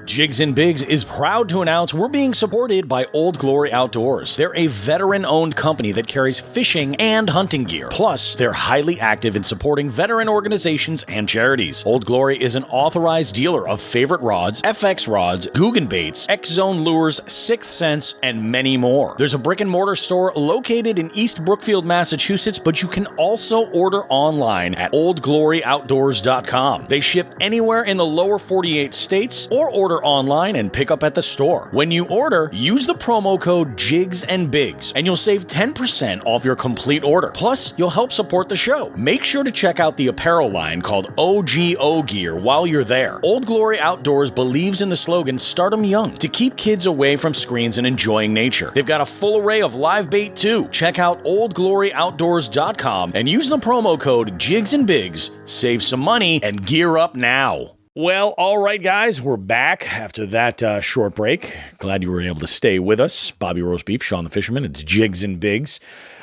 Jigs and Bigs is proud to announce we're being supported by Old Glory Outdoors. They're a veteran-owned company that carries fishing and hunting gear. Plus, they're highly active in supporting veteran organizations and charities. Old Glory is an authorized dealer of favorite rods, FX rods, Guggen baits, X-Zone lures, Sixth Sense, and many more. There's a brick-and-mortar store located in East Brookfield, Massachusetts, but you can also order online at oldgloryoutdoors.com. They ship anywhere in the lower 48 states or order online and pick up at the store. When you order, use the promo code Jigs and Bigs and you'll save 10% off your complete order. Plus, you'll help support the show. Make sure to check out the apparel line called OGO Gear while you're there. Old Glory Outdoors believes in the slogan Start 'em Young to keep kids away from screens and enjoying nature. They've got a full array of live bait too. Check out oldgloryoutdoors.com and use the promo code Jigs and Bigs. Save some money and gear up now. Well, all right, guys, we're back after that short break. Glad you were able to stay with us. Bobby Roast Beef, Sean the Fisherman. It's Jigs and Bigs.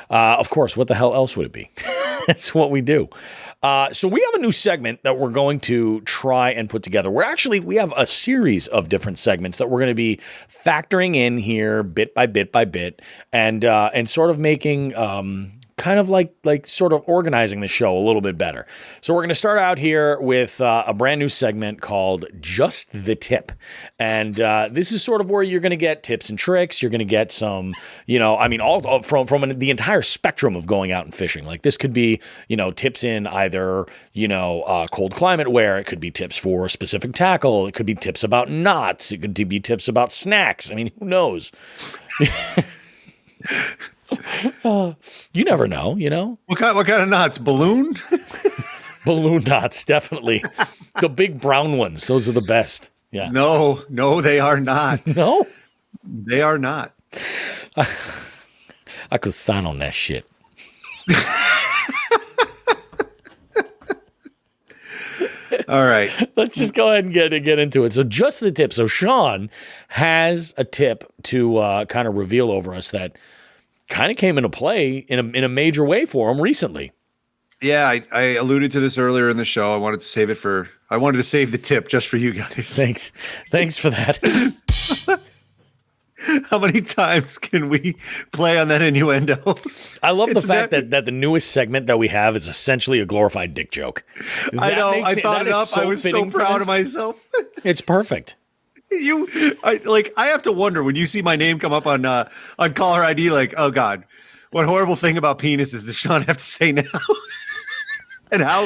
Of course, what the hell else would it be? That's what we do. So we have a new segment that we're going to try and put together. We have a series of different segments that we're going to be factoring in here bit by bit by bit and sort of making kind of like sort of organizing the show a little bit better. So we're going to start out here with a brand new segment called Just the Tip. And this is sort of where you're going to get tips and tricks. You're going to get some, all from the entire spectrum of going out and fishing. Like this could be, tips in either, cold climate wear. It could be tips for specific tackle. It could be tips about knots. It could be tips about snacks. I mean, who knows? You never know, What kind of knots? Balloon? Balloon knots, definitely. The big brown ones. Those are the best. Yeah. No, they are not. No? They are not. I could sign on that shit. All right. Let's just go ahead and get into it. So just the tip. So Sean has a tip to kind of reveal over us that kind of came into play in a major way for him recently. Yeah, I alluded to this earlier in the show. I wanted to save the tip just for you guys. Thanks for that. How many times can we play on that innuendo? I love the fact that the newest segment that we have is essentially a glorified dick joke. I know. I thought it up. I was so proud of myself. It's perfect. I have to wonder when you see my name come up on caller ID, like, oh God, what horrible thing about penises does Sean have to say now? And how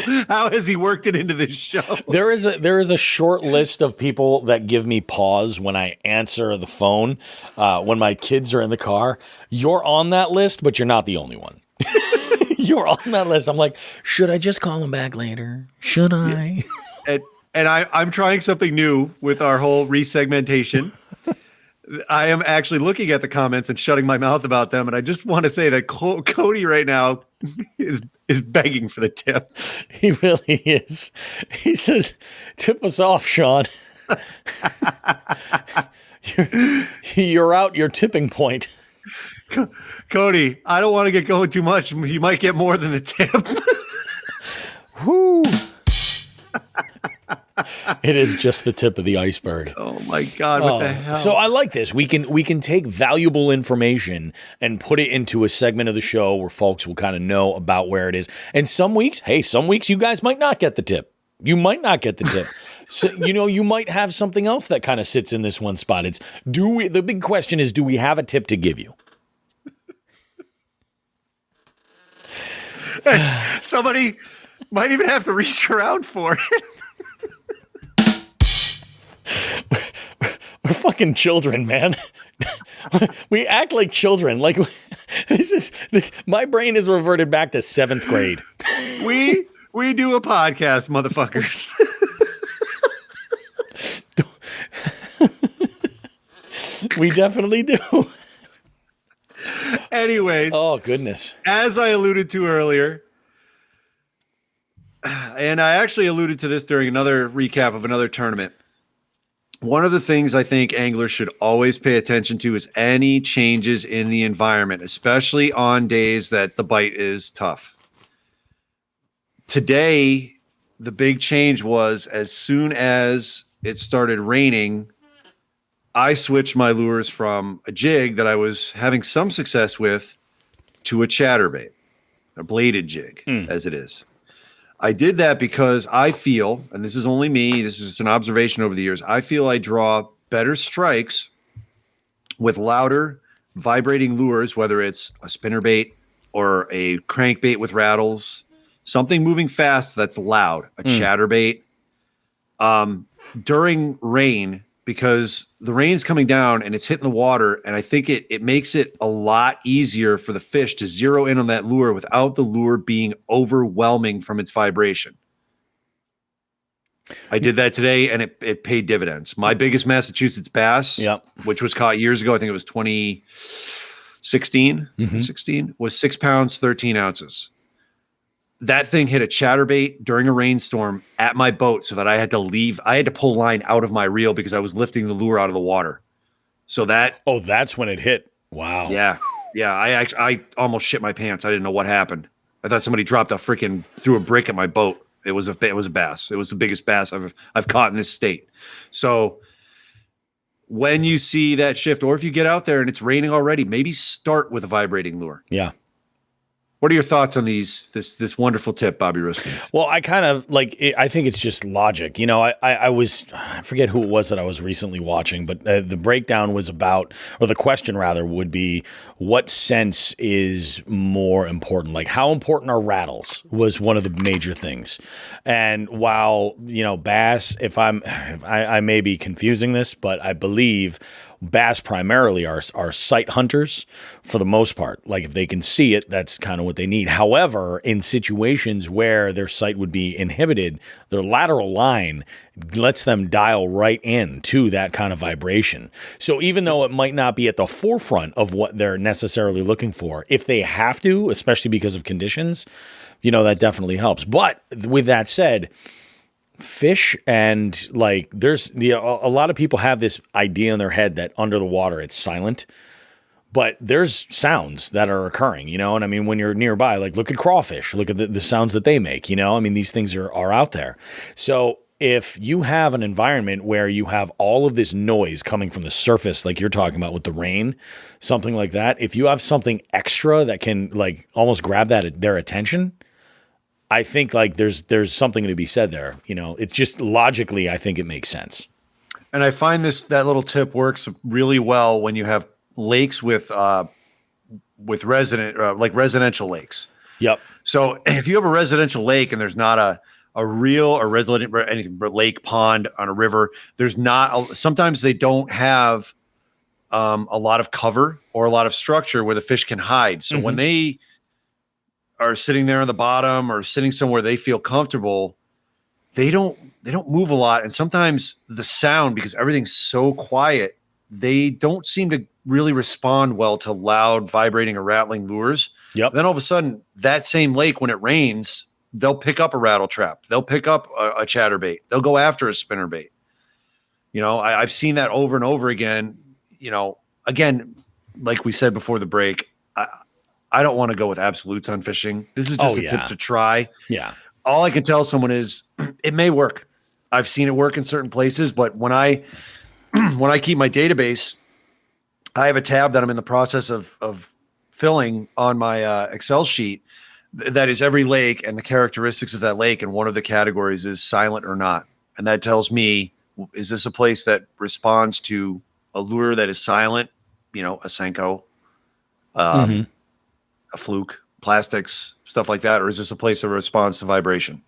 has he worked it into this show? There is a short list of people that give me pause when I answer the phone when my kids are in the car. You're on that list, but you're not the only one. You're on that list. I'm like, should I just call him back later? Should I? And I'm trying something new with our whole resegmentation. I am actually looking at the comments and shutting my mouth about them. And I just want to say that Cody right now is begging for the tip. He really is. He says, tip us off, Sean. You're out your tipping point. Cody, I don't want to get going too much. You might get more than a tip. Whoo. It is just the tip of the iceberg. Oh my God, what the hell? So I like this. We can take valuable information and put it into a segment of the show where folks will kind of know about where it is. And some weeks you guys might not get the tip. You might not get the tip. So, you might have something else that kind of sits in this one spot. The big question is, do we have a tip to give you? Somebody might even have to reach around for it. We're fucking children, man. We act like children. Like my brain is reverted back to 7th grade. We do a podcast, motherfuckers. We definitely do. Anyways. Oh, goodness. As I alluded to earlier, and I actually alluded to this during another recap of another tournament, one of the things I think anglers should always pay attention to is any changes in the environment, especially on days that the bite is tough. Today, the big change was as soon as it started raining, I switched my lures from a jig that I was having some success with to a chatterbait, a bladed jig, as it is. I did that because I feel, and this is only me, this is just an observation over the years, I feel I draw better strikes with louder, vibrating lures, whether it's a spinnerbait or a crankbait with rattles, something moving fast that's loud, a chatterbait, during rain, because the rain's coming down and it's hitting the water, and I think it makes it a lot easier for the fish to zero in on that lure without the lure being overwhelming from its vibration. I did that today, and it paid dividends. My biggest Massachusetts bass, which was caught years ago, I think it was 2016, 16, was 6 pounds, 13 ounces. That thing hit a chatterbait during a rainstorm at my boat so that I had to pull line out of my reel because I was lifting the lure out of the water. So that's when it hit. Wow. Yeah. Yeah. I almost shit my pants. I didn't know what happened. I thought somebody threw a brick at my boat. It was a bass. It was the biggest bass I've caught in this state. So when you see that shift, or if you get out there and it's raining already, maybe start with a vibrating lure. Yeah. What are your thoughts on this wonderful tip, Bobby Riskin? Well, I kind of I think it's just logic. I forget who it was that I was recently watching, but the breakdown was about, or the question rather would be, what sense is more important? Like, how important are rattles was one of the major things. And while, bass, I may be confusing this, but I believe bass primarily are sight hunters for the most part. Like, if they can see it, that's kind of what they need. However, in situations where their sight would be inhibited, their lateral line lets them dial right in to that kind of vibration. So even though it might not be at the forefront of what they're necessarily looking for, if they have to, especially because of conditions, that definitely helps. But with that said, fish and there's a lot of people have this idea in their head that under the water it's silent, but there's sounds that are occurring, and I mean, when you're nearby, look at crawfish, look at the sounds that they make, I mean, these things are out there. So if you have an environment where you have all of this noise coming from the surface, like you're talking about with the rain, something like that, if you have something extra that can almost grab their attention, I think there's something to be said there. It's just logically, I think it makes sense. And I find that little tip works really well when you have lakes with residential lakes. Yep. So if you have a residential lake and there's not a real or resident anything but lake, pond on a river, sometimes they don't have a lot of cover or a lot of structure where the fish can hide. So when they are sitting there on the bottom or sitting somewhere they feel comfortable, they don't move a lot. And sometimes the sound, because everything's so quiet, they don't seem to really respond well to loud, vibrating or rattling lures. Yep. Then all of a sudden, that same lake, when it rains, they'll pick up a rattle trap. They'll pick up a chatterbait. They'll go after a spinnerbait. I've seen that over and over again. Again, like we said before the break, I don't want to go with absolutes on fishing. This is just a tip to try. Yeah. All I can tell someone is it may work. I've seen it work in certain places, but when I when I keep my database, I have a tab that I'm in the process of filling on my Excel sheet that is every lake and the characteristics of that lake, and one of the categories is silent or not, and that tells me, is this a place that responds to a lure that is silent, a Senko, a fluke, plastics, stuff like that, or is this a place that responds to vibration?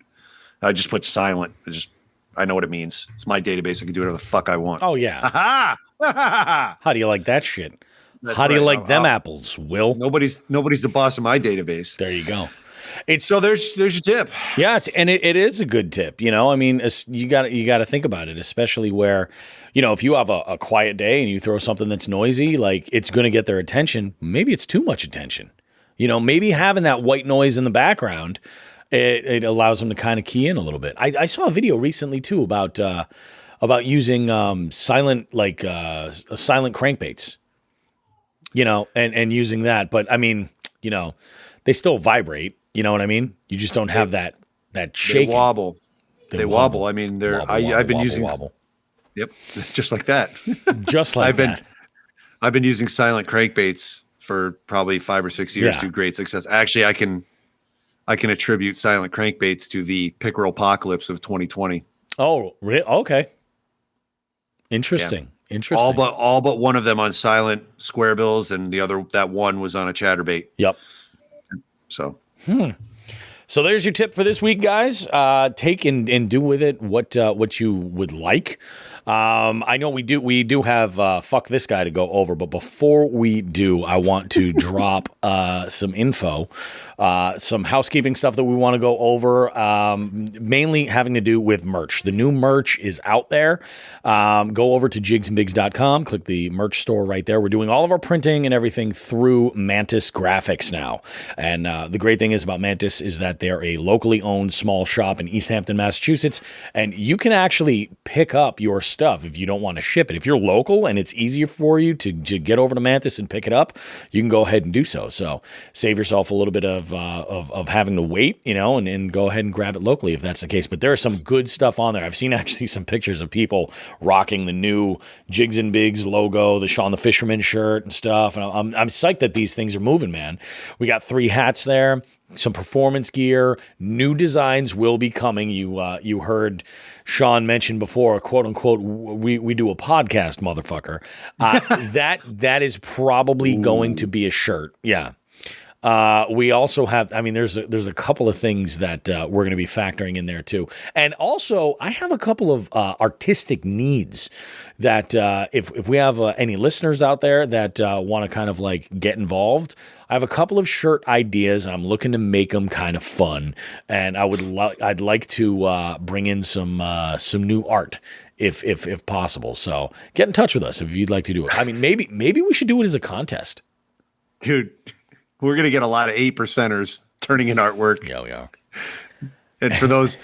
I just put silent. I know what it means. It's my database. I can do whatever the fuck I want. Oh yeah. How do you like that shit? That's How do you right. like them apples, Will? Nobody's the boss of my database. There you go. So there's your tip. Yeah, it is a good tip. I mean, you got to think about it, especially where, if you have a quiet day and you throw something that's noisy, like it's going to get their attention. Maybe it's too much attention. Maybe having that white noise in the background, it allows them to kind of key in a little bit. I saw a video recently too about using silent crankbaits, and using that. But I mean, they still vibrate. You know what I mean? You just don't have that shaking. They wobble. They wobble. I mean, I've been using. Wobble. Yep, just like that. Just like that. I've been using silent crankbaits for probably 5 or 6 years to great success. Actually, I can attribute silent crankbaits to the pickerel apocalypse of 2020. Oh, really? Okay. Interesting. Yeah. Interesting. All but one of them on silent square bills, and that one was on a chatterbait. Yep. So. So there's your tip for this week, guys. Take and do with it what you would like. I know we do have fuck this guy to go over, but before we do, I want to drop some info, some housekeeping stuff that we want to go over, mainly having to do with merch. The new merch is out there. Go over to jigsandbigs.com, click the merch store right there. We're doing all of our printing and everything through Mantis Graphics now. And the great thing is about Mantis is that they're a locally owned small shop in East Hampton, Massachusetts, and you can actually pick up your stuff if you don't want to ship it. If you're local and it's easier for you to get over to Mantis and pick it up, you can go ahead and do so. So save yourself a little bit of having to wait, and go ahead and grab it locally if that's the case. But there is some good stuff on there. I've seen actually some pictures of people rocking the new Jigs and Bigs logo, the Sean the Fisherman shirt and stuff. And I'm psyched that these things are moving, man. We got 3 hats there. Some performance gear, new designs will be coming. You heard Sean mention before, quote unquote, we do a podcast, motherfucker. That is probably going to be a shirt. Yeah. We also have, I mean, there's a couple of things that we're going to be factoring in there too. And also I have a couple of artistic needs that if we have any listeners out there that want to kind of like get involved, I have a couple of shirt ideas. I'm looking to make them kind of fun, and I'd like to bring in some new art if possible. So get in touch with us if you'd like to do it. I mean, maybe we should do it as a contest, dude. We're gonna get a lot of 8%ers turning in artwork. Yeah, we are. And for those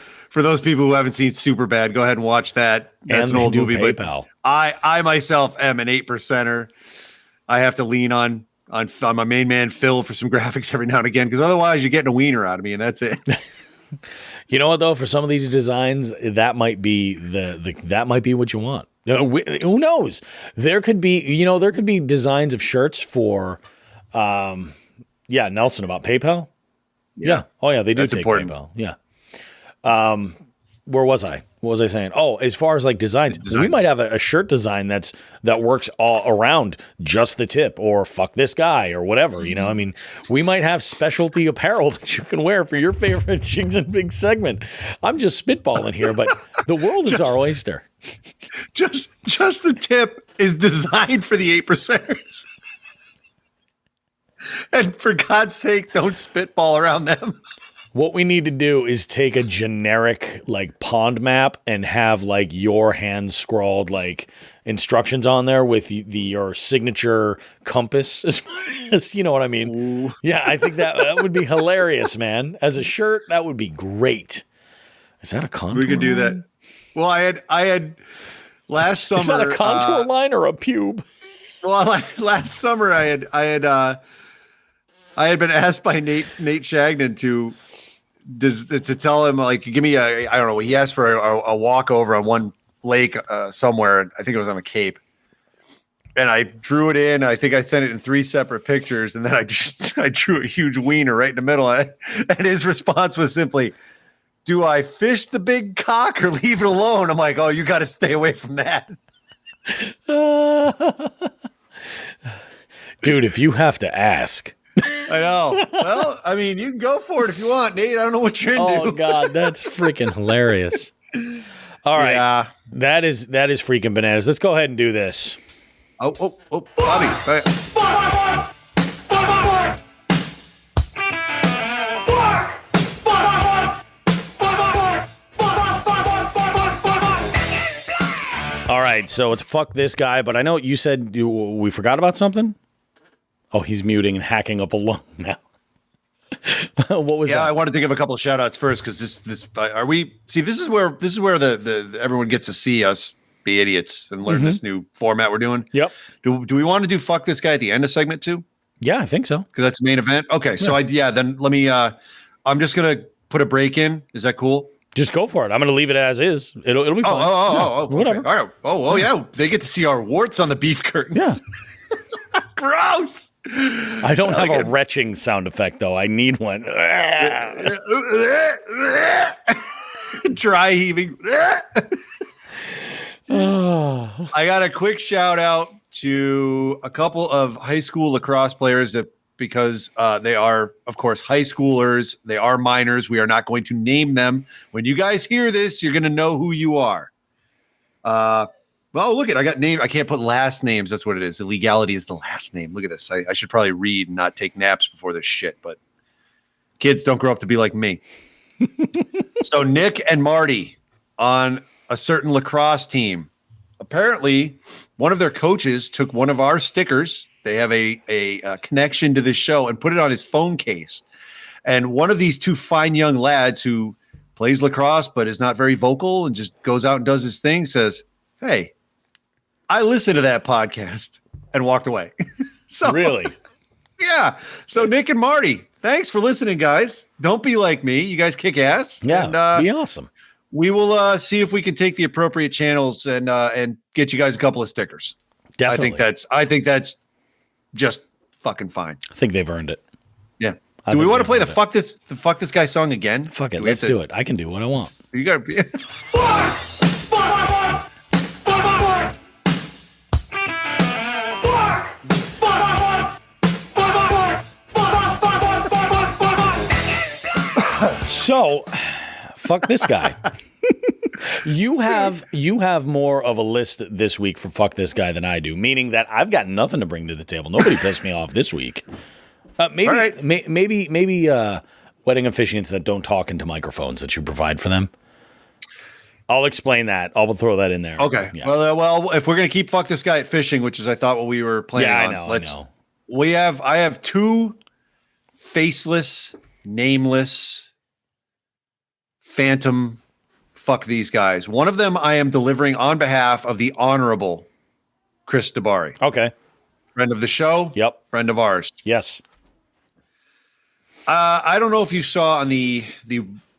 people who haven't seen Superbad, go ahead and watch that. That's an old movie. PayPal. But I myself am an 8%er. I have to lean on my main man Phil for some graphics every now and again, because otherwise you're getting a wiener out of me, and that's it. You know what though? For some of these designs, that might be that might be what you want. Who knows? There could be designs of shirts for. Yeah, Nelson, about PayPal? Yeah. Oh, yeah, they do take important. PayPal. Yeah. Where was I? What was I saying? Oh, as far as like designs. We might have a shirt design that works all around just the tip or fuck this guy or whatever, I mean, we might have specialty apparel that you can wear for your favorite Jigs and Big segment. I'm just spitballing here, but the world is our oyster. Just the tip is designed for the 8%ers. And for God's sake, don't spitball around them. What we need to do is take a generic like pond map and have like your hand scrawled like instructions on there with your signature compass, as you know what I mean. Ooh. Yeah, I think that would be hilarious, man. As a shirt, that would be great. Is that a contour? We could do that. Well, I had last summer. Is that a contour line or a pube? Well, last summer I had been asked by Nate Shagnon to tell him like, give me I don't know. He asked for a walk over on one lake somewhere. I think it was on the Cape. And I drew it in. I think I sent it in 3 separate pictures, and then I drew a huge wiener right in the middle. And his response was simply, "Do I fish the big cock or leave it alone?" I'm like, "Oh, you got to stay away from that." Dude, if you have to ask. I know. Well, I mean, you can go for it if you want, Nate. I don't know what you're into. Oh God, that's freaking hilarious. All right, Yeah. that is freaking bananas. Let's go ahead and do this. Oh, Bobby. All right, so it's fuck this guy, but I know you said we forgot about something. Oh, he's muting and hacking up alone now. What was that? I wanted to give a couple of shout outs first because this are we see this is where the everyone gets to see us be idiots and learn this new format we're doing. Yep. Do we want to do fuck this guy at the end of segment 2? Yeah, I think so. Because that's the main event. Okay, so then let me I'm just gonna put a break in. Is that cool? Just go for it. I'm going to leave it as is. It'll be fine. Whatever. Okay. All right. Oh, yeah. They get to see our warts on the beef curtains. Yeah. Gross. I don't have a retching sound effect, though. I need one. Dry heaving. I got a quick shout out to a couple of high school lacrosse players because they are, of course, high schoolers. They are minors. We are not going to name them. When you guys hear this, you're going to know who you are. Well, look I got name. I can't put last names. That's what it is. The legality is the last name. Look at this. I should probably read and not take naps before this shit, but kids don't grow up to be like me. So Nick and Marty on a certain lacrosse team. Apparently, one of their coaches took one of our stickers. They have a connection to this show and put it on his phone case. And one of these 2 fine young lads who plays lacrosse but is not very vocal and just goes out and does his thing says, "Hey, I listened to that podcast," and walked away. So Really? Yeah. So Nick and Marty, thanks for listening, guys. Don't be like me. You guys kick ass. Yeah, And, be awesome. we will see if we can take the appropriate channels and get you guys a couple of stickers. Definitely. I think that's just fucking fine. I think they've earned it. Yeah. I Do we think want to they've play the fuck this guy song again? Fuck it. Do we Let's have to- do it. I can do what I want. You got to be. So, fuck this guy. You have more of a list this week for fuck this guy than I do, meaning that I've got nothing to bring to the table. Nobody pissed me off this week. Maybe, All right. maybe wedding officiants that don't talk into microphones that you provide for them. I'll explain that. I'll throw that in there. Okay. Yeah. Well, if we're gonna keep fuck this guy at fishing, which is I thought what we were planning Yeah, I on. know. I have 2 faceless, nameless, phantom fuck these guys. One of them I am delivering on behalf of the honorable Chris DeBari, Okay. friend of the show. Yep. Friend of ours. Yes. I don't know if you saw on the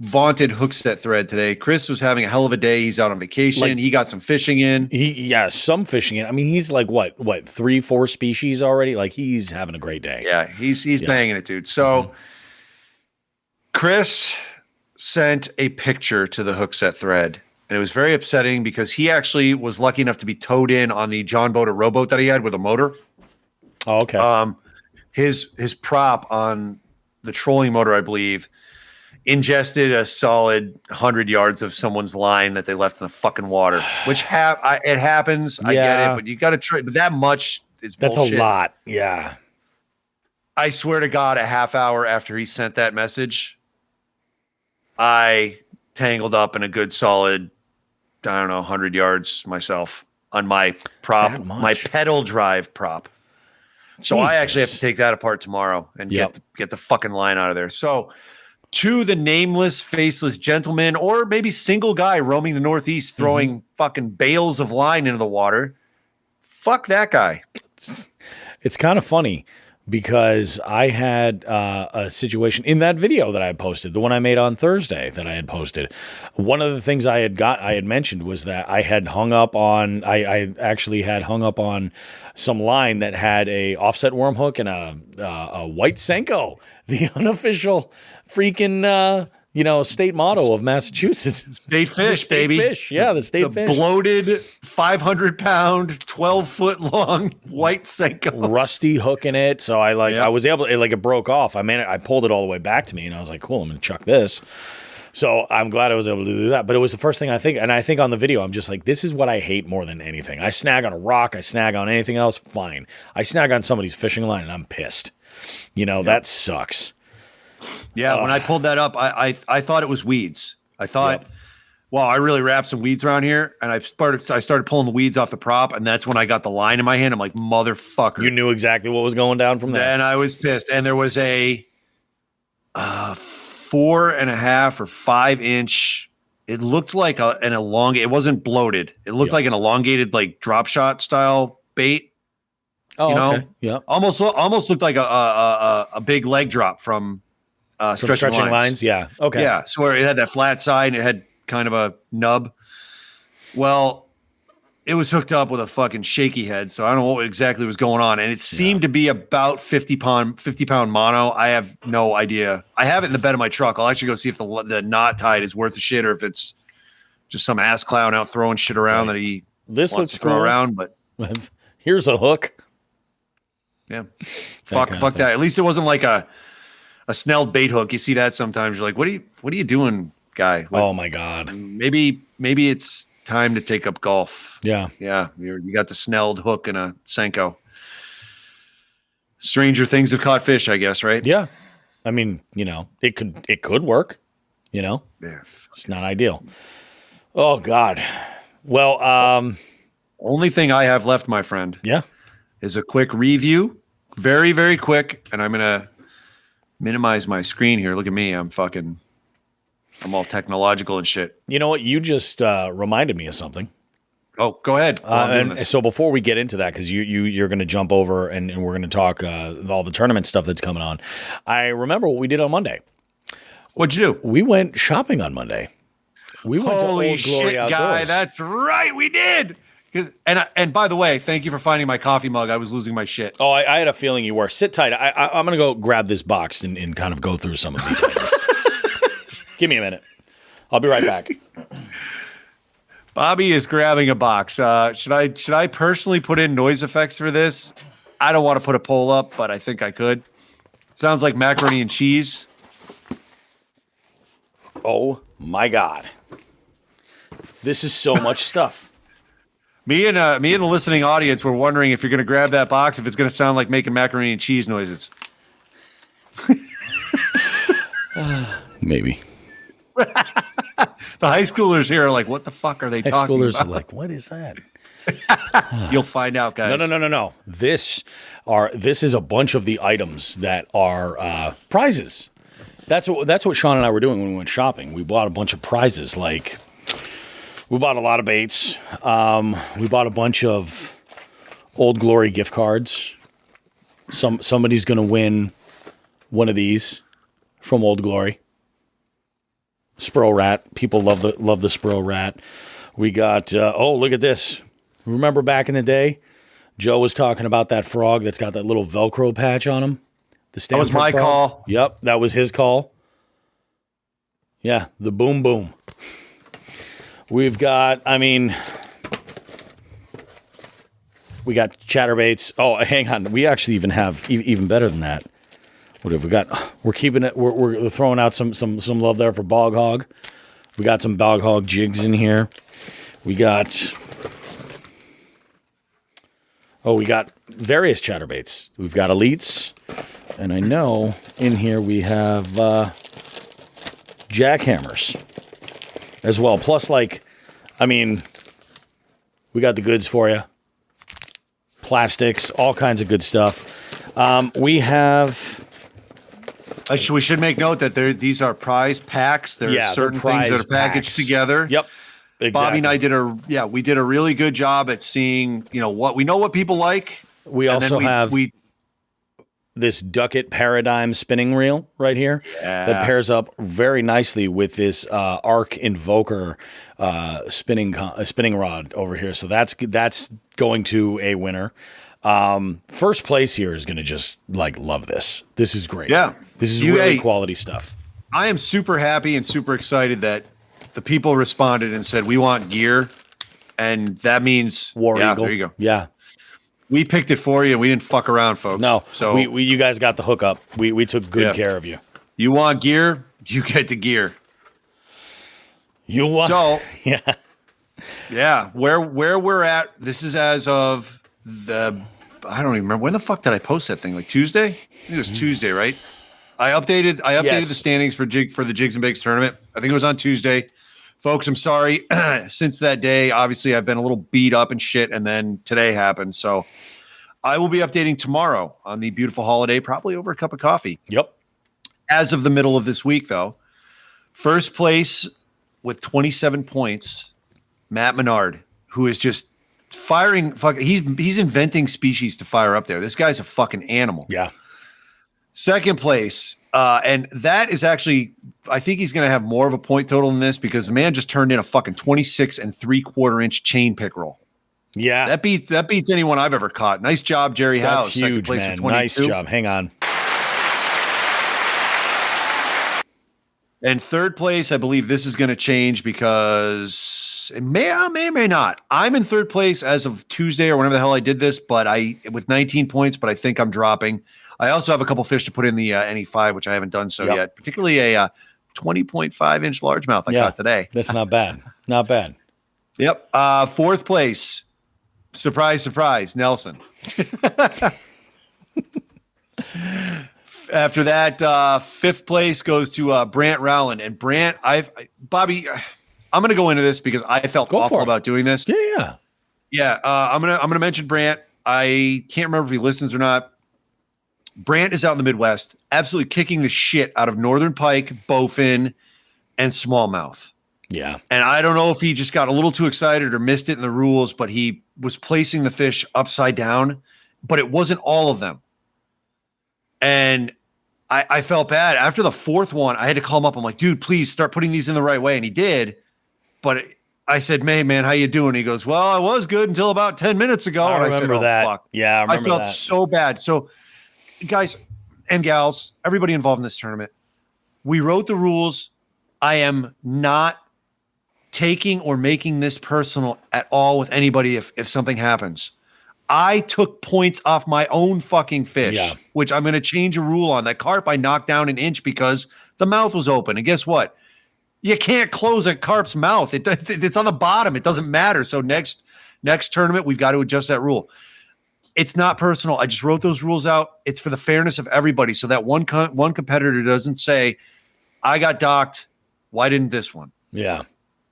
vaunted Hookset thread today. Chris was having a hell of a day. He's out on vacation. He got some fishing in. Some fishing. I mean, he's like what 3-4 species already. Like he's having a great day. Yeah, he's banging it, dude. So Chris sent a picture to the Hookset thread, and it was very upsetting because he actually was lucky enough to be towed in on the John Boat rowboat that he had with a motor. Oh, okay. His prop on the trolling motor, I believe, ingested a solid 100 yards of someone's line that they left in the fucking water, which it happens. I get Yeah. it, but you got to try. But that much is That's bullshit. a lot. Yeah. I swear to God, a half hour after he sent that message, I tangled up in a good solid, I don't know, 100 yards myself on my prop, That much? my pedal drive prop. So I actually have to Jesus. take that apart tomorrow and Yep. get the fucking line out of there. So to the nameless, faceless gentleman, or maybe single guy roaming the Northeast, throwing fucking bales of line into the water, fuck that guy. It's kind of funny because I had a situation in that video that I posted, the one I made on Thursday that I had posted. One of the things I had mentioned was that I had hung up on, I actually had hung up on some line that had a offset worm hook and a white Senko, the unofficial freaking, state motto of Massachusetts. State fish, state baby. Fish. Yeah, the state fish. Bloated, 500-pound, 12-foot long white Senko. Rusty hook in it. So I was able to, it broke off. I pulled it all the way back to me and I was like, cool, I'm going to chuck this. So I'm glad I was able to do that. But it was the first thing I think. And I think on the video, I'm just like, this is what I hate more than anything. I snag on a rock. I snag on anything else. Fine. I snag on somebody's fishing line and I'm pissed. That sucks. Yeah, when I pulled that up, I thought it was weeds. I thought, wow, I really wrapped some weeds around here, and I started pulling the weeds off the prop, and that's when I got the line in my hand. I'm like, motherfucker! You knew exactly what was going down from there. Then I was pissed, and there was a 4.5 or 5 inch. It looked like an elongated. It wasn't bloated. It looked like an elongated, like drop shot style bait. Oh, okay. Yeah. Almost looked like a big leg drop from. Stretching lines. Yeah. Okay. Yeah. So where it had that flat side and it had kind of a nub. Well, it was hooked up with a fucking shaky head. So I don't know what exactly was going on. And it seemed to be about 50 pound mono. I have no idea. I have it in the bed of my truck. I'll actually go see if the knot tied is worth the shit or if it's just some ass clown out throwing shit around that he wants to throw around. But here's a hook. Yeah. Fuck that. At least it wasn't like a snelled bait hook. You see that sometimes. You're like, what are you doing, guy? Oh my God. Maybe it's time to take up golf. Yeah. Yeah. You got the snelled hook and a Senko. Stranger things have caught fish, I guess, right? Yeah. I mean, it could work, Yeah. It's not ideal. Oh God. Well, only thing I have left, my friend. Yeah. Is a quick review. Very, very quick. And I'm going to minimize my screen here. Look at me. I'm all technological and shit. You know what? You just reminded me of something. Oh, go ahead. And so before we get into that, because you're going to jump over and we're going to talk all the tournament stuff that's coming on. I remember what we did on Monday. What'd you do? We went shopping on Monday. We went Holy to Old Glory shit, Outdoors. guy. That's right. We did. And by the way, thank you for finding my coffee mug. I was losing my shit. Oh, I had a feeling you were. Sit tight. I'm going to go grab this box and kind of go through some of these items. Give me a minute. I'll be right back. Bobby is grabbing a box. Should I personally put in noise effects for this? I don't want to put a poll up, but I think I could. Sounds like macaroni and cheese. Oh my God. This is so much stuff. Me and the listening audience were wondering if you're going to grab that box, if it's going to sound like making macaroni and cheese noises. Maybe. The high schoolers here are like, what the fuck are they talking about? High schoolers are like, what is that? You'll find out, guys. No. This is a bunch of the items that are prizes. That's what Sean and I were doing when we went shopping. We bought a bunch of prizes, like we bought a lot of baits. We bought a bunch of Old Glory gift cards. Somebody's going to win one of these from Old Glory. Spro Rat. People love the Spro Rat. We got, look at this. Remember back in the day, Joe was talking about that frog that's got that little Velcro patch on him? That was my call. Yep, that was his call. Yeah, the boom boom. We've got, we got chatterbaits. Oh, hang on. We actually even have even better than that. What have we got? We're keeping it. We're throwing out some love there for Bog Hog. We got some Bog Hog jigs in here. We got various chatterbaits. We've got elites, and I know in here we have jackhammers as well. Plus, we got the goods for you. Plastics, all kinds of good stuff. We have. We should make note that these are prize packs. There are certain things that are packaged together. Yep. Exactly. Bobby and I did a really good job at seeing, what people like. We also have this Ducket Paradigm spinning reel right here that pairs up very nicely with this Arc Invoker spinning rod over here. So that's going to a winner. First place here is going to just love this. This is great. Yeah. This is really quality stuff. I am super happy and super excited that the people responded and said, we want gear. And that means War Eagle. There you go. Yeah. We picked it for you. We didn't fuck around, folks. No, so you guys got the hookup. We took good care of you. You want gear? You get the gear. You want? So yeah. Where we're at. This is as of I don't even remember when the fuck did I post that thing? Like Tuesday? I think it was Tuesday, right? I updated the standings for the Jigs and Bigs tournament. I think it was on Tuesday. Folks, I'm sorry. Since that day, obviously, I've been a little beat up and shit, and then today happened. So I will be updating tomorrow on the beautiful holiday, probably over a cup of coffee. Yep. As of the middle of this week, though, first place with 27 points, Matt Menard, who is just firing. He's inventing species to fire up there. This guy's a fucking animal. Yeah. Second place, and that is actually, I think he's going to have more of a point total than this because the man just turned in a fucking 26 3/4 inch chain pickerel. Yeah. That beats anyone I've ever caught. Nice job, Jerry House. That's huge, place man. with 22. Nice job. Hang on. And third place, I believe this is going to change because it may not. I'm in third place as of Tuesday or whenever the hell I did this, but with 19 points, but I think I'm dropping. I also have a couple fish to put in the NE5, which I haven't done so yet, particularly a 20.5 inch largemouth I got today. That's not bad. Not bad. Yep. Fourth place. Surprise, surprise, Nelson. After that, fifth place goes to Brant Rowland. And Brant, Bobby, I'm going to go into this because I felt awful about doing this. Yeah. I'm gonna mention Brant. I can't remember if he listens or not. Brant is out in the Midwest, absolutely kicking the shit out of northern pike, bowfin, and smallmouth. Yeah. And I don't know if he just got a little too excited or missed it in the rules, but he was placing the fish upside down, but it wasn't all of them. And I felt bad. After the fourth one, I had to call him up. I'm like, dude, please start putting these in the right way. And he did. But I said, "Hey, man, how you doing?" He goes, "Well, I was good until about 10 minutes ago." I remember I said, "Oh, that. fuck." Yeah, I felt so bad. So, guys and gals, everybody involved in this tournament, we wrote the rules. I am not taking or making this personal at all with anybody if something happens. I took points off my own fucking fish, which I'm going to change a rule on. That carp I knocked down an inch because the mouth was open. And guess what? You can't close a carp's mouth. It's on the bottom. It doesn't matter. So next tournament, we've got to adjust that rule. It's not personal. I just wrote those rules out. It's for the fairness of everybody. So that one competitor doesn't say, I got docked. Why didn't this one? Yeah.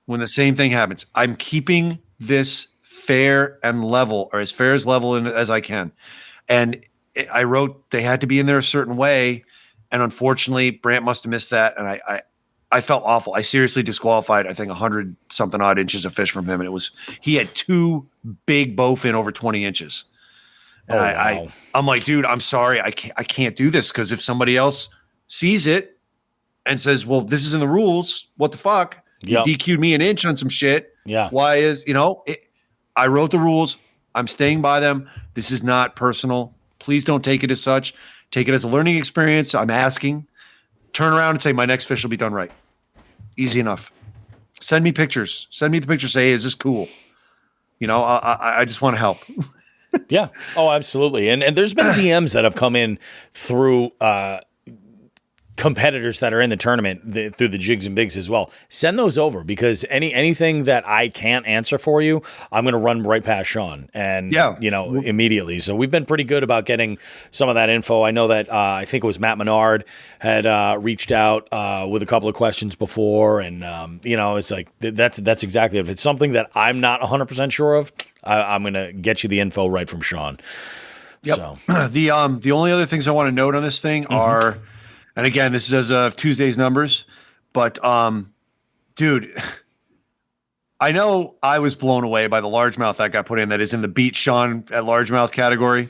When the same thing happens. I'm keeping this fair and level, or as fair as level as I can. And I wrote they had to be in there a certain way. And unfortunately, Brant must have missed that. And I felt awful. I seriously disqualified, I think, 100 something odd inches of fish from him. And he had two big bowfin over 20 inches. And wow. I'm like, dude, I'm sorry. I can't do this. Cause if somebody else sees it and says, well, this is in the rules, what the fuck? You DQ'd me an inch on some shit. Yeah. Why is, I wrote the rules. I'm staying by them. This is not personal. Please don't take it as such. Take it as a learning experience. I'm asking. Turn around and say, my next fish will be done right. Easy enough. Send me pictures. Send me the picture. Say, hey, is this cool? I just want to help. Yeah. Oh, absolutely. And there's been DMs that have come in through competitors that are in the tournament through the Jigs and Bigs as well. Send those over because anything that I can't answer for you, I'm going to run right past Sean and immediately. So we've been pretty good about getting some of that info. I know that I think it was Matt Menard had reached out with a couple of questions before, and it's like that's exactly it. If it's something that I'm not 100% sure of, I'm going to get you the info right from Sean. Yep. So the only other things I want to note on this thing are. And again, this is as of Tuesday's numbers, but dude, I know I was blown away by the largemouth that got put in that is in the Beat Sean at largemouth category.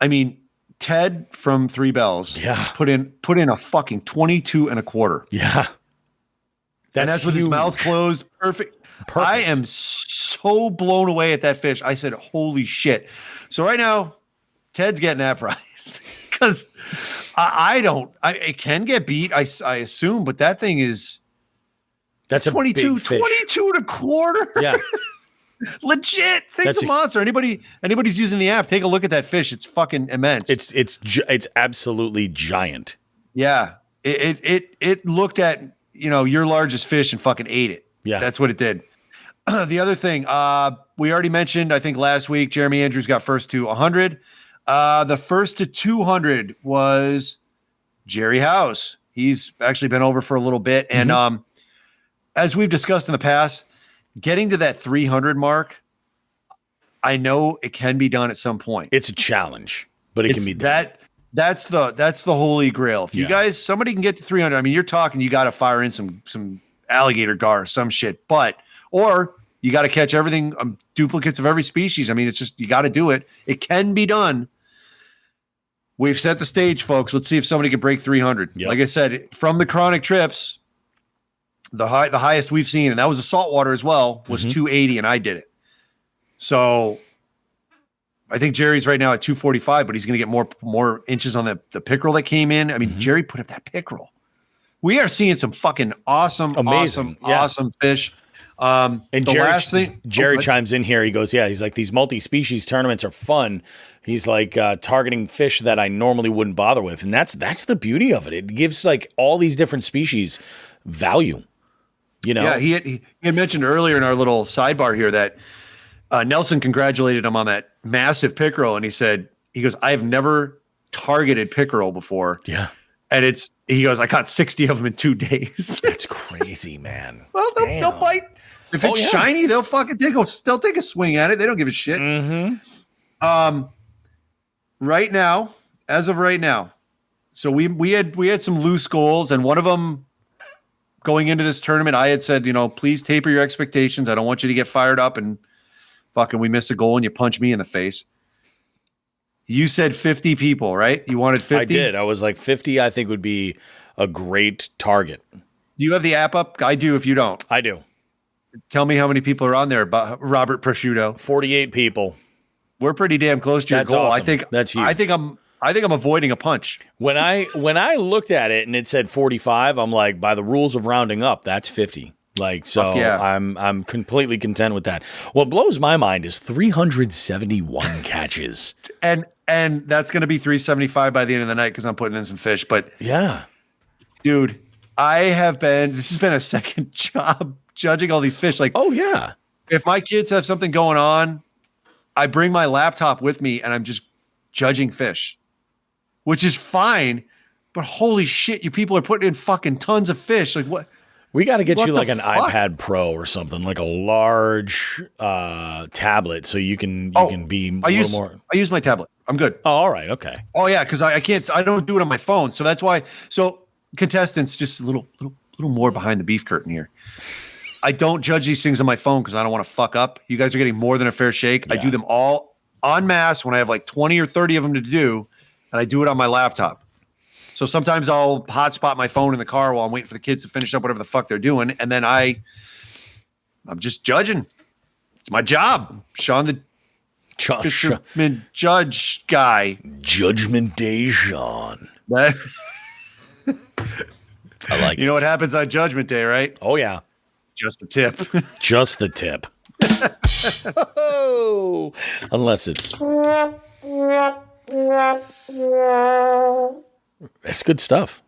I mean, Ted from Three Bells put in a fucking 22 and a quarter. Yeah. And that's with his mouth closed. Perfect. I am so blown away at that fish. I said, holy shit. So right now, Ted's getting that prize because it can get beat, I assume, but that thing is that's 22 and a quarter. Yeah. Legit. Thing's a monster. Anybody's using the app, take a look at that fish. It's fucking immense. It's absolutely giant. Yeah. It looked at, your largest fish and fucking ate it. Yeah. That's what it did. The other thing, we already mentioned, I think last week, Jeremy Andrews got first to 100. The first to 200 was Jerry House. He's actually been over for a little bit. And as we've discussed in the past, getting to that 300 mark, I know it can be done at some point. It's a challenge, but it can be done. That's the holy grail. If you guys, somebody can get to 300, I mean, you're talking, you got to fire in some alligator gar, some shit, or you got to catch everything, duplicates of every species. I mean, it's just, you got to do it. It can be done. We've set the stage, folks. Let's see if somebody can break 300. Yep. Like I said, from the chronic trips, the highest we've seen, and that was a saltwater as well, was 280, and I did it. So I think Jerry's right now at 245, but he's going to get more inches on the pickerel that came in. I mean, Jerry put up that pickerel. We are seeing some fucking awesome fish. And Jerry chimes in here. He goes, he's like, these multi-species tournaments are fun. He's like targeting fish that I normally wouldn't bother with. And that's the beauty of it. It gives like all these different species value, Yeah, he had mentioned earlier in our little sidebar here that Nelson congratulated him on that massive pickerel. And he goes, I've never targeted pickerel before. Yeah. And he goes, I caught 60 of them in 2 days. That's crazy, man. Well, they'll bite. If it's shiny, they'll fucking take a swing at it. They don't give a shit. Right now, as of right now, so we had some loose goals, and one of them going into this tournament, I had said, please taper your expectations. I don't want you to get fired up and fucking we miss a goal and you punch me in the face. You said 50 people, right? You wanted 50? I did. I was like 50, I think would be a great target. Do you have the app up? I do if you don't. I do. Tell me how many people are on there, Robert Prosciutto. 48 people. We're pretty damn close to your goal. Awesome. I think that's huge. I think I'm avoiding a punch. When I looked at it and it said 45, I'm like, by the rules of rounding up, that's 50. Like, so I'm completely content with that. What blows my mind is 371 catches. And that's going to be 375 by the end of the night because I'm putting in some fish. But yeah, dude, this has been a second job judging all these fish. Like, oh yeah, if my kids have something going on, I bring my laptop with me and I'm just judging fish, which is fine. But holy shit, you people are putting in fucking tons of fish. Like what? We got to get you like an iPad Pro or something, like a large tablet, so you can be little more. I use my tablet. I'm good. Oh, all right, okay. Oh yeah, because I can't. I don't do it on my phone, so that's why. So contestants, just a little more behind the beef curtain here. I don't judge these things on my phone because I don't want to fuck up. You guys are getting more than a fair shake. Yeah. I do them all en masse when I have like 20 or 30 of them to do, and I do it on my laptop. So sometimes I'll hotspot my phone in the car while I'm waiting for the kids to finish up whatever the fuck they're doing. And then I'm just judging. It's my job. Sean, the fisherman judge guy. Judgment Day, Sean. I like it. You know what happens on Judgment Day, right? Oh, yeah. Just the tip. Just the tip. Oh, unless it's... It's good stuff.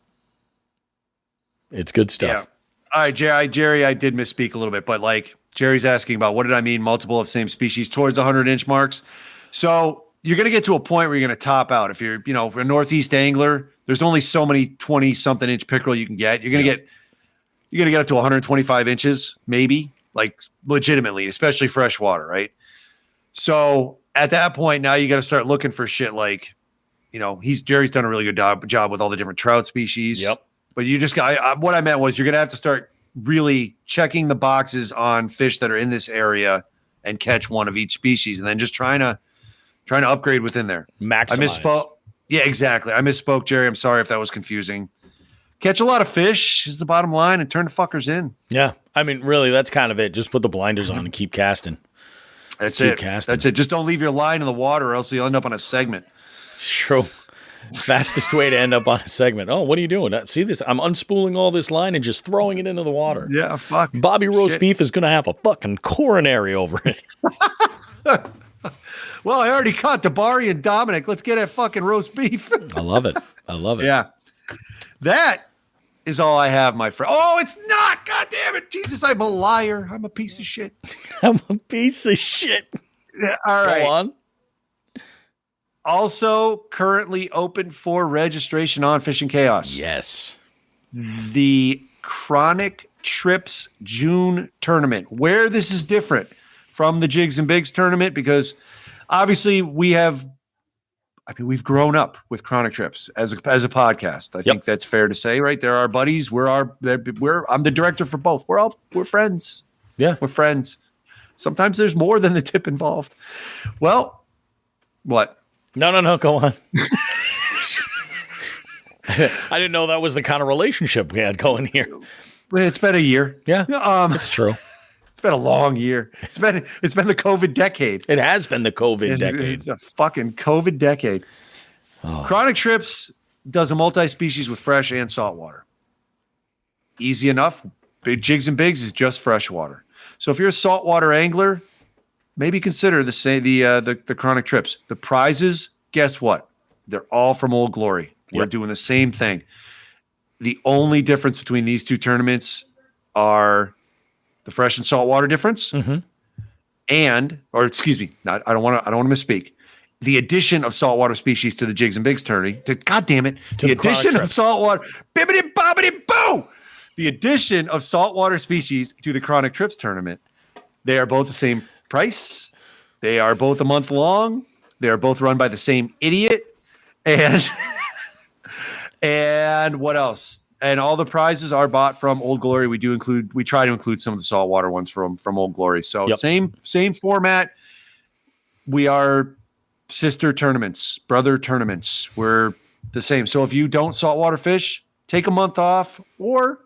It's good stuff. Yeah. All right, Jerry, I did misspeak a little bit, but like Jerry's asking about what did I mean, multiple of same species towards 100-inch marks. So you're going to get to a point where you're going to top out. If you're, if you're a Northeast angler, there's only so many 20-something inch pickerel you can get. You're going to get up to 125 inches, maybe, like legitimately, especially freshwater, right? So at that point, now you got to start looking for shit like, Jerry's done a really good job with all the different trout species. Yep. But you just got, what I meant was you're going to have to start really checking the boxes on fish that are in this area and catch one of each species. And then just trying to Trying to upgrade within there. Maximize. I misspoke. Yeah, exactly. I misspoke, Jerry. I'm sorry if that was confusing. Catch a lot of fish is the bottom line, and turn the fuckers in. Yeah. I mean, really, that's kind of it. Just put the blinders on and keep casting. That's keep it. casting. That's it. Just don't leave your line in the water, or else you'll end up on a segment. It's true. Fastest way to end up on a segment. Oh, what are you doing? See this? I'm unspooling all this line and just throwing it into the water. Yeah, fuck. Bobby roast beef is going to have a fucking coronary over it. Well, I already caught Dabari and Dominic. Let's get that fucking roast beef. I love it. I love it. Yeah. That is all I have, my friend. Oh, it's not. God damn it. Jesus, I'm a liar. I'm a piece of shit. I'm a piece of shit. Yeah, all right. Go on. Also currently open for registration on Fishing Chaos. Yes. The Chronic Trips June tournament, where this is different from the Jigs and Bigs tournament, because obviously we've grown up with Chronic Trips as a podcast. I think that's fair to say, right? They're our buddies. I'm the director for both. We're friends. Yeah. We're friends. Sometimes there's more than the tip involved. Well, what? No. Go on. I didn't know that was the kind of relationship we had going here. It's been a year. Yeah. It's true. It's been a long year. It's been the COVID decade. It has been the COVID decade. It's a fucking COVID decade. Oh. Chronic Trips does a multi-species with fresh and saltwater. Easy enough. Big Jigs and Bigs is just freshwater. So if you're a saltwater angler, maybe consider the Chronic Trips. The prizes, guess what? They're all from Old Glory. We're doing the same thing. The only difference between these two tournaments are the fresh and saltwater difference, I don't want to misspeak. The addition of saltwater species to the Jigs and Bigs tourney. God damn it! The addition of saltwater, bibbidi bobbidi boo. The addition of saltwater species to the Chronic Trips tournament. They are both the same price. They are both a month long. They are both run by the same idiot. And and what else? And all the prizes are bought from Old Glory. We try to include some of the saltwater ones from Old Glory. So same format. We are sister tournaments, brother tournaments. We're the same. So if you don't saltwater fish, take a month off or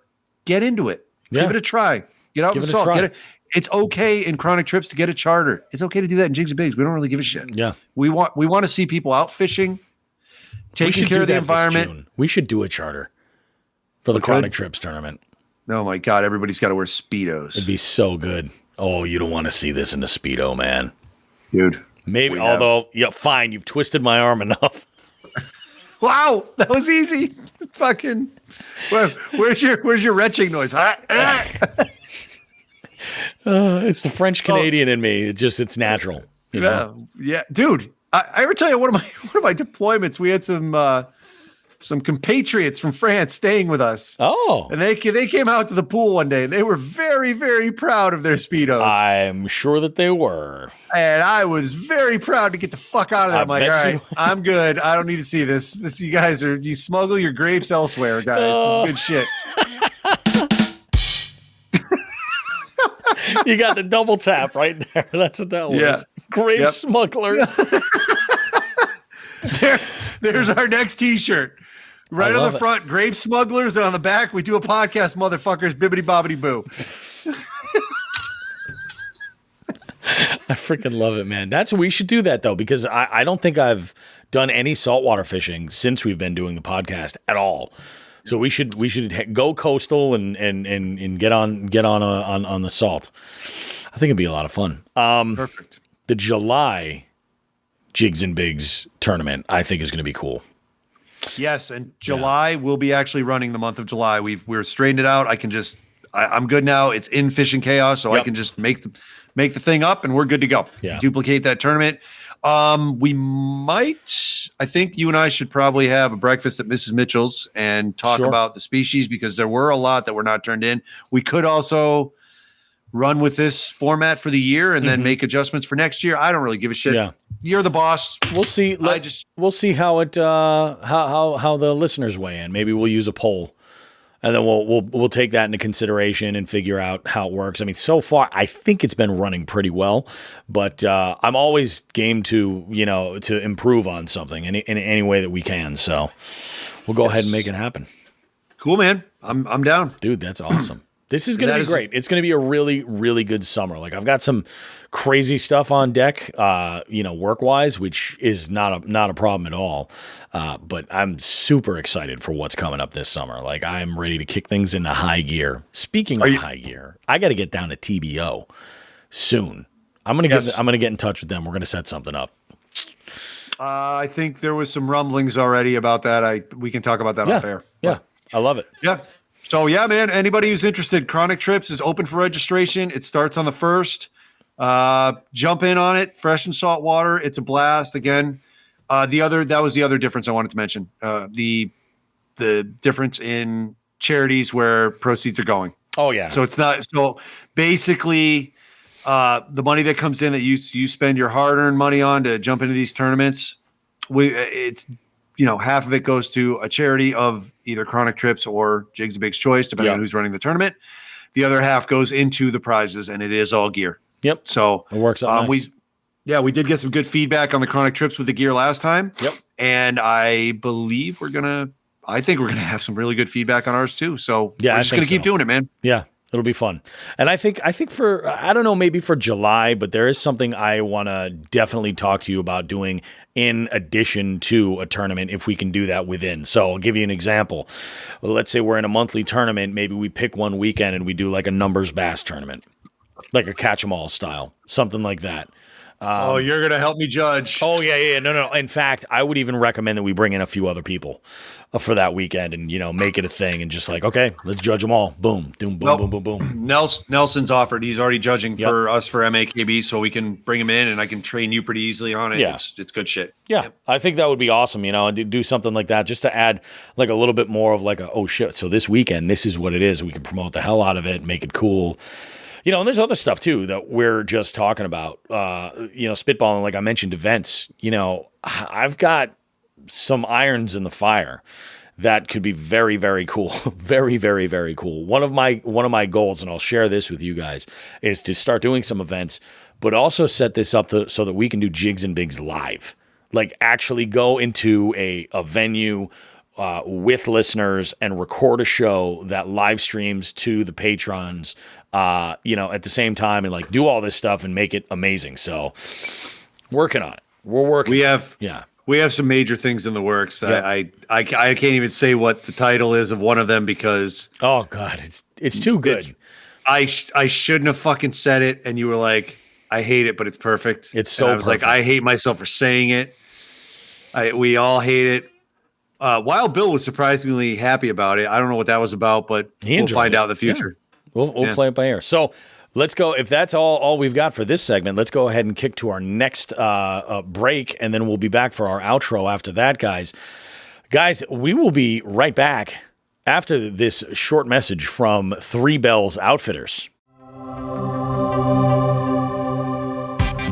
get into it. Yeah. Give it a try. Get out in the salt. It's okay in Chronic Trips to get a charter. It's okay to do that in Jigs and Bigs. We don't really give a shit. Yeah. We want to see people out fishing, taking care of the environment. We should do a charter for the Chronic Trips tournament. Oh my God, everybody's got to wear Speedos. It'd be so good. Oh, you don't want to see this in a Speedo, man. Dude. Maybe, although, fine, you've twisted my arm enough. Wow, that was easy. Fucking, where's your retching noise? It's the French Canadian in me. It's natural. You know? Yeah, dude. I ever tell you one of my deployments? We had some compatriots from France staying with us. Oh, and they came out to the pool one day. And they were very, very proud of their Speedos. I'm sure that they were. And I was very proud to get the fuck out of there. I'm like, all right, I'm good. I don't need to see this. You smuggle your grapes elsewhere, guys. This is good shit. You got the double tap right there. That's what that was. Yeah. Grape smugglers. There's our next T-shirt. Right on the front, grape smugglers, and on the back, we do a podcast, motherfuckers. Bibbidi bobbidi boo. I freaking love it, man. We should do that though, because I don't think I've done any saltwater fishing since we've been doing the podcast at all. So we should go coastal and get on the salt. I think it'd be a lot of fun. Perfect. The July Jigs and Bigs tournament, I think, is going to be cool. Yes, and July we'll be actually running the month of July. We're straightened it out. I'm good now. It's in Fishing Chaos, so I can just make the thing up, and we're good to go. Yeah. Duplicate that tournament. We might. I think you and I should probably have a breakfast at Mrs. Mitchell's and talk about the species, because there were a lot that were not turned in. We could also run with this format for the year and then make adjustments for next year. I don't really give a shit. Yeah. You're the boss. We'll see. We'll see how it how the listeners weigh in. Maybe we'll use a poll and then we'll take that into consideration and figure out how it works. I mean, so far I think it's been running pretty well, but I'm always game to to improve on something in any way that we can. So we'll go ahead and make it happen. Cool, man. I'm down, dude. That's awesome. This is going to be great. It's going to be a really, really good summer. Like I've got some crazy stuff on deck, work-wise, which is not a problem at all. But I'm super excited for what's coming up this summer. Like I'm ready to kick things into high gear. Speaking of high gear, I got to get down to TBO soon. I'm gonna get in touch with them. We're gonna set something up. I think there was some rumblings already about that. We can talk about that off air. Yeah, I love it. Yeah. So yeah, man, anybody who's interested, Chronic Trips is open for registration. It starts on the 1st. Jump in on it, fresh and salt water. It's a blast. Again, that was the other difference I wanted to mention. The difference in charities where proceeds are going. Oh yeah. So it's not, so basically the money that comes in that you spend your hard-earned money on to jump into these tournaments, it's half of it goes to a charity of either Chronic Trips or Jigs and Big's Choice, depending on who's running the tournament. The other half goes into the prizes, and it is all gear. Yep. So it works out nice. We did get some good feedback on the Chronic Trips with the gear last time. Yep. And I believe I think we're gonna have some really good feedback on ours too. So we're just gonna keep doing it, man. Yeah. It'll be fun. And I think for, I don't know, maybe for July, but there is something I want to definitely talk to you about doing in addition to a tournament, if we can do that within. So I'll give you an example. Well, let's say we're in a monthly tournament. Maybe we pick one weekend and we do like a numbers bass tournament, like a catch-em-all style, something like that. You're going to help me judge. Oh, yeah. No. In fact, I would even recommend that we bring in a few other people for that weekend and, make it a thing and just like, okay, let's judge them all. Boom, boom, boom. Nelson's offered. He's already judging for us for MAKB, so we can bring him in and I can train you pretty easily on it. Yeah. It's good shit. Yeah. Yep. I think that would be awesome, and do something like that just to add like a little bit more of like oh shit, so this weekend, this is what it is. We can promote the hell out of it, make it cool. And there's other stuff too that we're just talking about, spitballing, like I mentioned, events. I've got some irons in the fire that could be very, very cool. Very, very, very cool. One of my goals, and I'll share this with you guys, is to start doing some events, but also set this up so that we can do Jigs and Bigs live. Like actually go into a venue with listeners and record a show that live streams to the patrons, at the same time, and like do all this stuff and make it amazing. So working on it. We're working. We have some major things in the works. Yeah. I can't even say what the title is of one of them because oh god, it's too good. I shouldn't have fucking said it, and you were like, I hate it, but it's perfect. It's so. And I was perfect. Like, I hate myself for saying it. We all hate it. Wild Bill was surprisingly happy about it. I don't know what that was about, but we'll find out in the future. Yeah. We'll play it by ear. So let's go. If that's all we've got for this segment, let's go ahead and kick to our next break, and then we'll be back for our outro after that, guys. Guys, we will be right back after this short message from Three Bells Outfitters.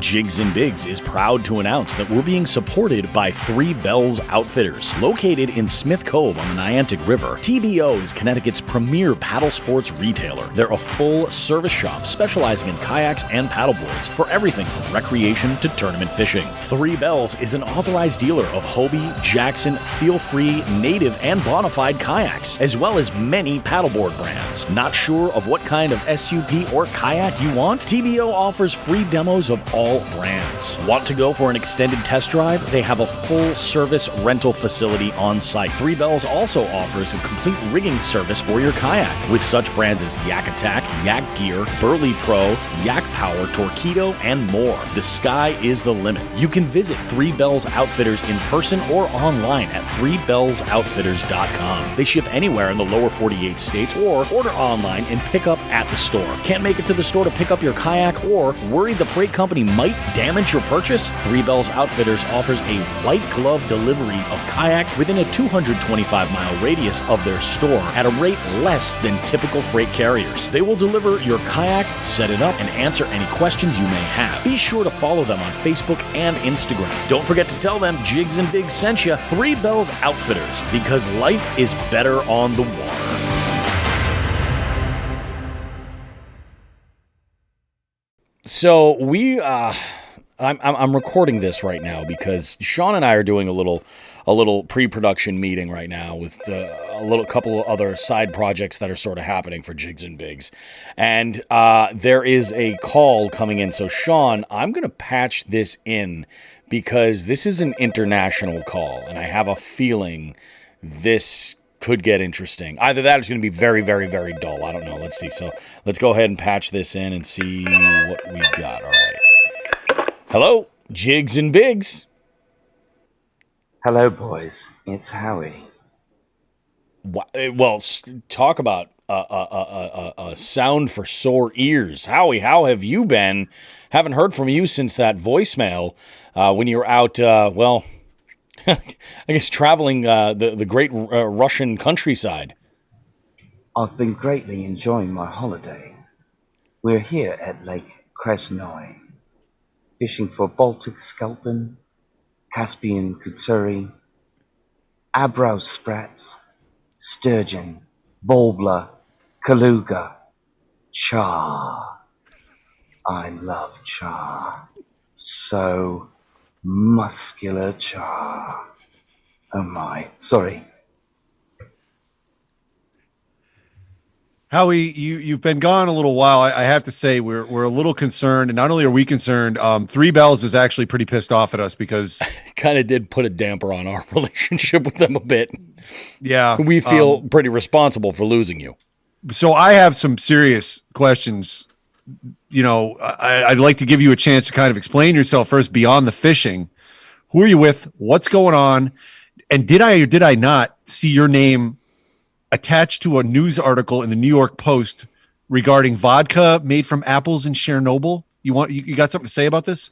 Jigs and Bigs is proud to announce that we're being supported by Three Bells Outfitters. Located in Smith Cove on the Niantic River, TBO is Connecticut's premier paddle sports retailer. They're a full-service shop specializing in kayaks and paddleboards for everything from recreation to tournament fishing. Three Bells is an authorized dealer of Hobie, Jackson, Feel Free, Native, and Bonafide kayaks, as well as many paddleboard brands. Not sure of what kind of SUP or kayak you want? TBO offers free demos of all brands. Want to go for an extended test drive? They have a full-service rental facility on site. Three Bells also offers a complete rigging service for your kayak with such brands as Yak Attack, Yak Gear, Burley Pro, Yak Power, Torqeedo, and more. The sky is the limit. You can visit Three Bells Outfitters in person or online at threebellsoutfitters.com. They ship anywhere in the lower 48 states or order online and pick up at the store. Can't make it to the store to pick up your kayak or worried the freight company might damage your purchase? Three Bells Outfitters offers a white glove delivery of kayaks within a 225-mile radius of their store at a rate less than typical freight carriers. They will deliver your kayak, set it up, and answer any questions you may have. Be sure to follow them on Facebook and Instagram. Don't forget to tell them Jigs and Bigs sent you. Three Bells Outfitters, because life is better on the water. So I'm recording this right now because Sean and I are doing a little pre-production meeting right now with a couple of other side projects that are sort of happening for Jigs and Bigs, and there is a call coming in. So Sean, I'm gonna patch this in because this is an international call, and I have a feeling this could get interesting. Either that or it's going to be very, very, very dull. I don't know. Let's see. So let's go ahead and patch this in and see what we got. All right. Hello, Jigs and Bigs. Hello, boys. It's Howie. Well, talk about a sound for sore ears. Howie, how have you been? Haven't heard from you since that voicemail when you were out, I guess traveling the great Russian countryside. I've been greatly enjoying my holiday. We're here at Lake Krasnoy, fishing for Baltic sculpin, Caspian kuturi, Abrau sprats, sturgeon, Vorbla, Kaluga, char. I love char. So muscular char. Oh my, sorry. Howie, you've been gone a little while. I have to say we're a little concerned, and not only are we concerned, Three Bells is actually pretty pissed off at us because kind of did put a damper on our relationship with them a bit. Yeah, we feel pretty responsible for losing you. So I have some serious questions. You know, I'd like to give you a chance to kind of explain yourself first beyond the fishing. Who are you with? What's going on? And did I or did I not see your name attached to a news article in the New York Post regarding vodka made from apples in Chernobyl? You got something to say about this?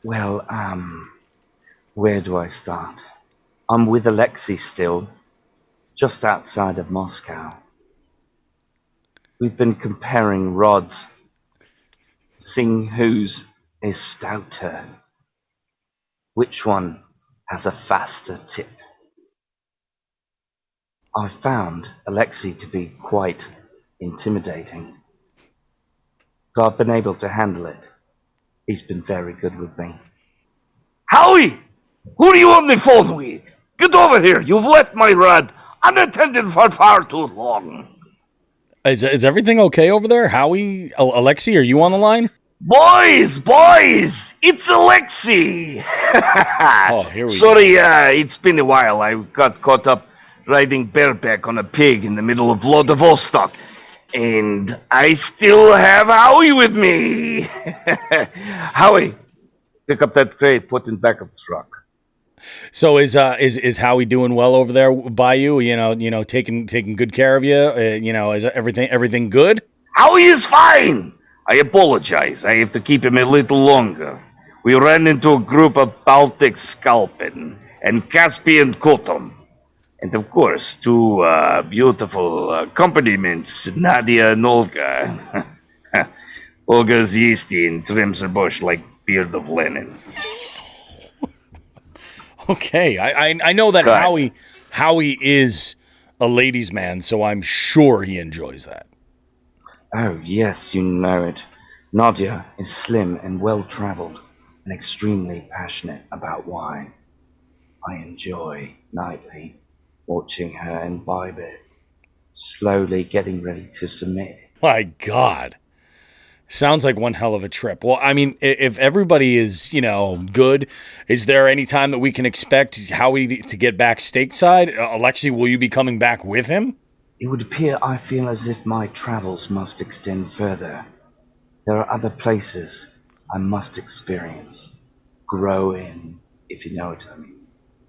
Well, where do I start? I'm with Alexei still, just outside of Moscow. We've been comparing rods, seeing whose is stouter, which one has a faster tip. I found Alexei to be quite intimidating, but I've been able to handle it. He's been very good with me. Howie! Who are you on the phone with? Get over here. You've left my rod unattended for far too long. Is everything okay over there? Howie, Alexei, are you on the line? Boys! It's Alexei! Oh, here we go. Sorry, it's been a while. I got caught up riding bareback on a pig in the middle of Vladivostok. And I still have Howie with me. Howie, pick up that crate, put in back of the truck. So is Howie doing well over there by you? You know, taking good care of you. Is everything good? Howie is fine. I apologize. I have to keep him a little longer. We ran into a group of Baltic sculpin and Caspian kutum. And of course, two beautiful accompaniments, Nadia and Olga. Olga's yeasty and trims her bush like beard of Lenin. Okay, I know that Howie is a ladies' man, so I'm sure he enjoys that. Oh, yes, you know it. Nadia is slim and well-traveled and extremely passionate about wine. I enjoy nightly watching her imbibe it, slowly getting ready to submit. My God. Sounds like one hell of a trip. Well, I mean, if everybody is, good, is there any time that we can expect Howie to get back stateside? Alexei, will you be coming back with him? It would appear I feel as if my travels must extend further. There are other places I must experience, grow in, if you know what I mean.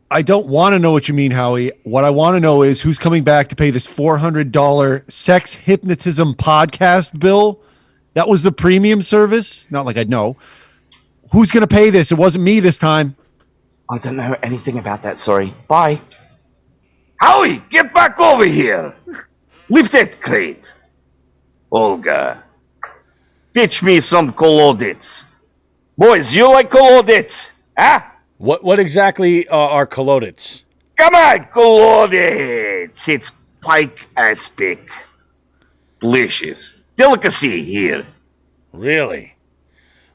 I don't want to know what you mean, Howie. What I want to know is who's coming back to pay this $400 sex hypnotism podcast bill. That was the premium service. Not like I'd know. Who's going to pay this? It wasn't me this time. I don't know anything about that, sorry. Bye. Howie, get back over here. Lift that crate. Olga, pitch me some kolodets. Boys, you like kolodets? Huh? What exactly are kolodets? Come on, kolodets. It's pike aspic. Delicious. Delicacy here. Really?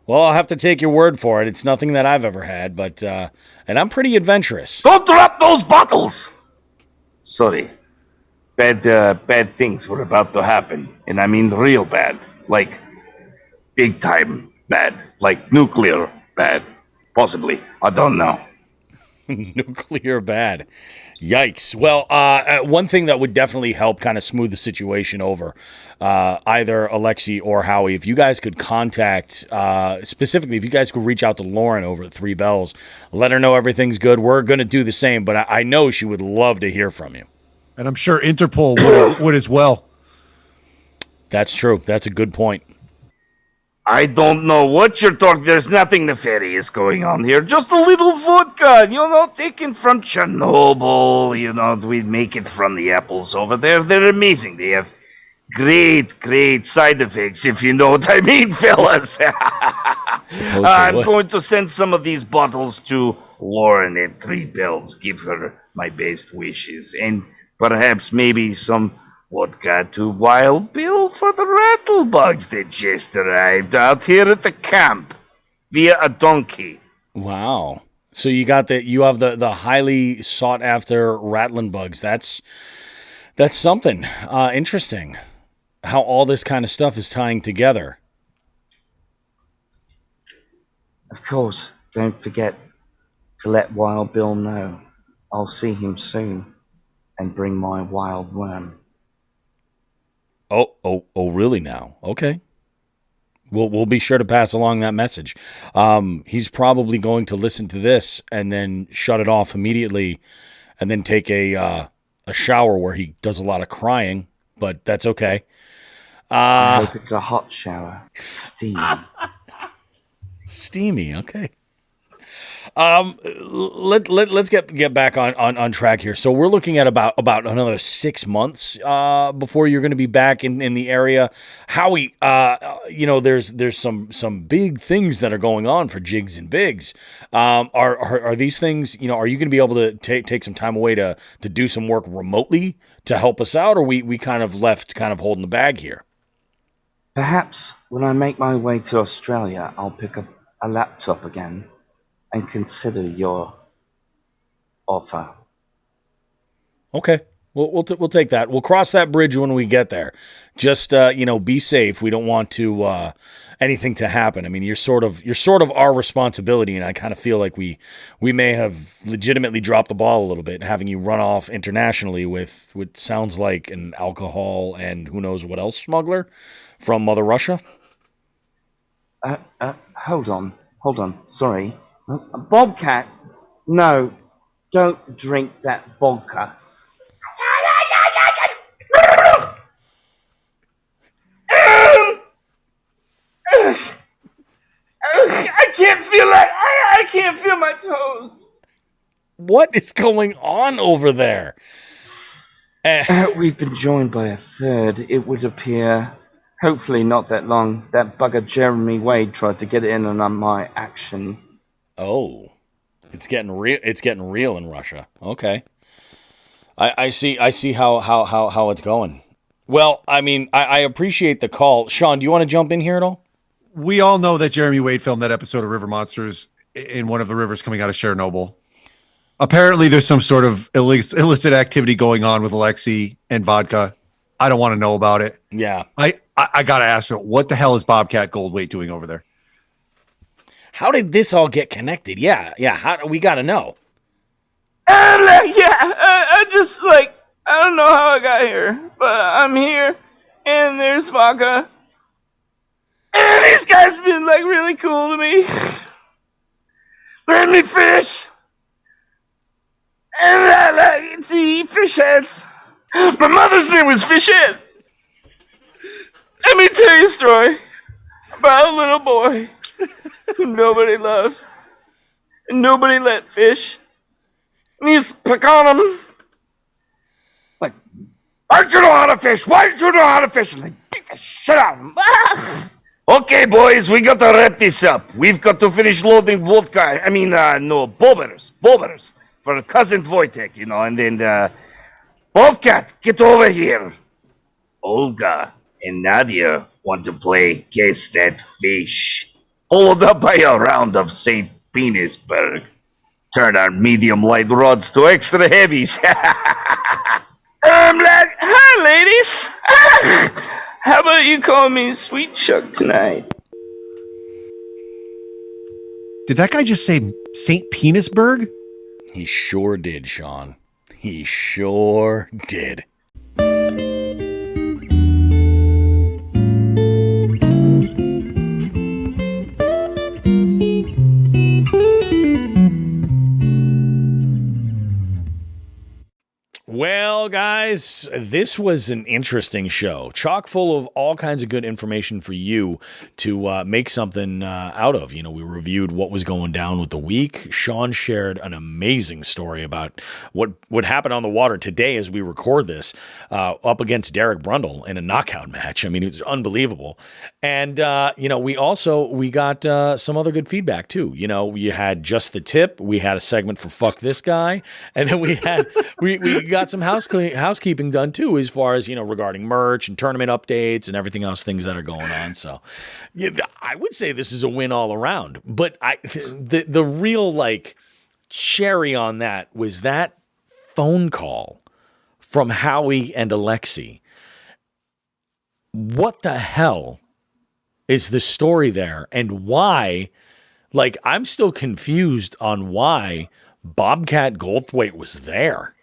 Well, I'll have to take your word for it. It's nothing that I've ever had, but and I'm pretty adventurous. Don't drop those bottles! Sorry. Bad things were about to happen. And I mean real bad. Like, big time bad. Like nuclear bad. Possibly. I don't know. Nuclear bad. Yikes. Well, one thing that would definitely help kind of smooth the situation over, either Alexi or Howie, if you guys could contact, specifically, if you guys could reach out to Lauren over at Three Bells, let her know everything's good. We're going to do the same, but I know she would love to hear from you. And I'm sure Interpol would as well. That's true. That's a good point. I don't know what you're talking. There's nothing nefarious going on here. Just a little vodka, taken from Chernobyl. We make it from the apples over there. They're amazing. They have great side effects, if you know what I mean, fellas. I'm going to send some of these bottles to Lauren at Three Bells. Give her my best wishes. And perhaps maybe some vodka to Wild Bill for the rattlebugs that just arrived out here at the camp via a donkey. Wow. So you have the highly sought after rattling bugs. That's something interesting. How all this kind of stuff is tying together. Of course, don't forget to let Wild Bill know. I'll see him soon and bring my wild worm. Oh, really now? Okay. We'll be sure to pass along that message. He's probably going to listen to this and then shut it off immediately and then take a shower where he does a lot of crying, but that's okay. I hope it's a hot shower. Steamy. Steamy, okay. Let's get back on track here. So we're looking at about another 6 months before you're going to be back in the area. Howie, there's some big things that are going on for Jigs and Bigs. Are these things, are you going to be able to take some time away to do some work remotely to help us out, or we kind of left holding the bag here? Perhaps when I make my way to Australia, I'll pick up a laptop again and consider your offer. Okay, we'll take that. We'll cross that bridge when we get there. Just be safe. We don't want to anything to happen. I mean, you're sort of our responsibility, and I kind of feel like we may have legitimately dropped the ball a little bit, having you run off internationally with what sounds like an alcohol and who knows what else smuggler from Mother Russia. Hold on. Sorry. Bobcat? No, don't drink that vodka. I can't feel it. I can't feel my toes. What is going on over there? We've been joined by a third. It would appear, hopefully not that long, that bugger Jeremy Wade tried to get in on my action. Oh, it's getting real. It's getting real in Russia. Okay, I see how it's going. Well, I mean, I appreciate the call. Sean, do you want to jump in here at all? We all know that Jeremy Wade filmed that episode of River Monsters in one of the rivers coming out of Chernobyl. Apparently, there's some sort of illicit activity going on with Alexi and vodka. I don't want to know about it. Yeah, I gotta ask you, what the hell is Bobcat Goldthwait doing over there? How did this all get connected? Yeah. We got to know. I just I don't know how I got here, but I'm here, and there's vodka, and these guys been really cool to me. Let me fish, and I like to eat fish heads. My mother's name was Fishhead. Let me tell you a story about a little boy who nobody loved and nobody let fish. And he used to pick on him. Like, why don't you know how to fish? Why don't you know how to fish? And they beat the shit out of him. Okay, boys, we got to wrap this up. We've got to finish loading vodka. Bobbers for cousin Wojtek, and then, Bobcat, get over here. Olga and Nadia want to play Guess That Fish. followed up by a round of St. Penisburg. Turn our medium light rods to extra heavies. I'm like, hi, ladies. How about you call me Sweet Chuck tonight? Did that guy just say St. Penisburg? He sure did, Sean. He sure did. Well, guys, this was an interesting show, chock full of all kinds of good information for you to make something out of. You know, we reviewed what was going down with the week. Sean shared an amazing story about what happened on the water today as we record this, up against Derek Brundle in a knockout match. I mean, it was unbelievable. And, you know, we got some other good feedback, too. You know, you had Just the Tip. We had a segment for Fuck This Guy. And then we got some housekeeping done too, as far as, you know, regarding merch and tournament updates and everything else, things that are going on. So yeah, I would say this is a win all around, but the real like cherry on that was that phone call from Howie and Alexi. What the hell is the story there, and why? Like, I'm still confused on why Bobcat Goldthwait was there.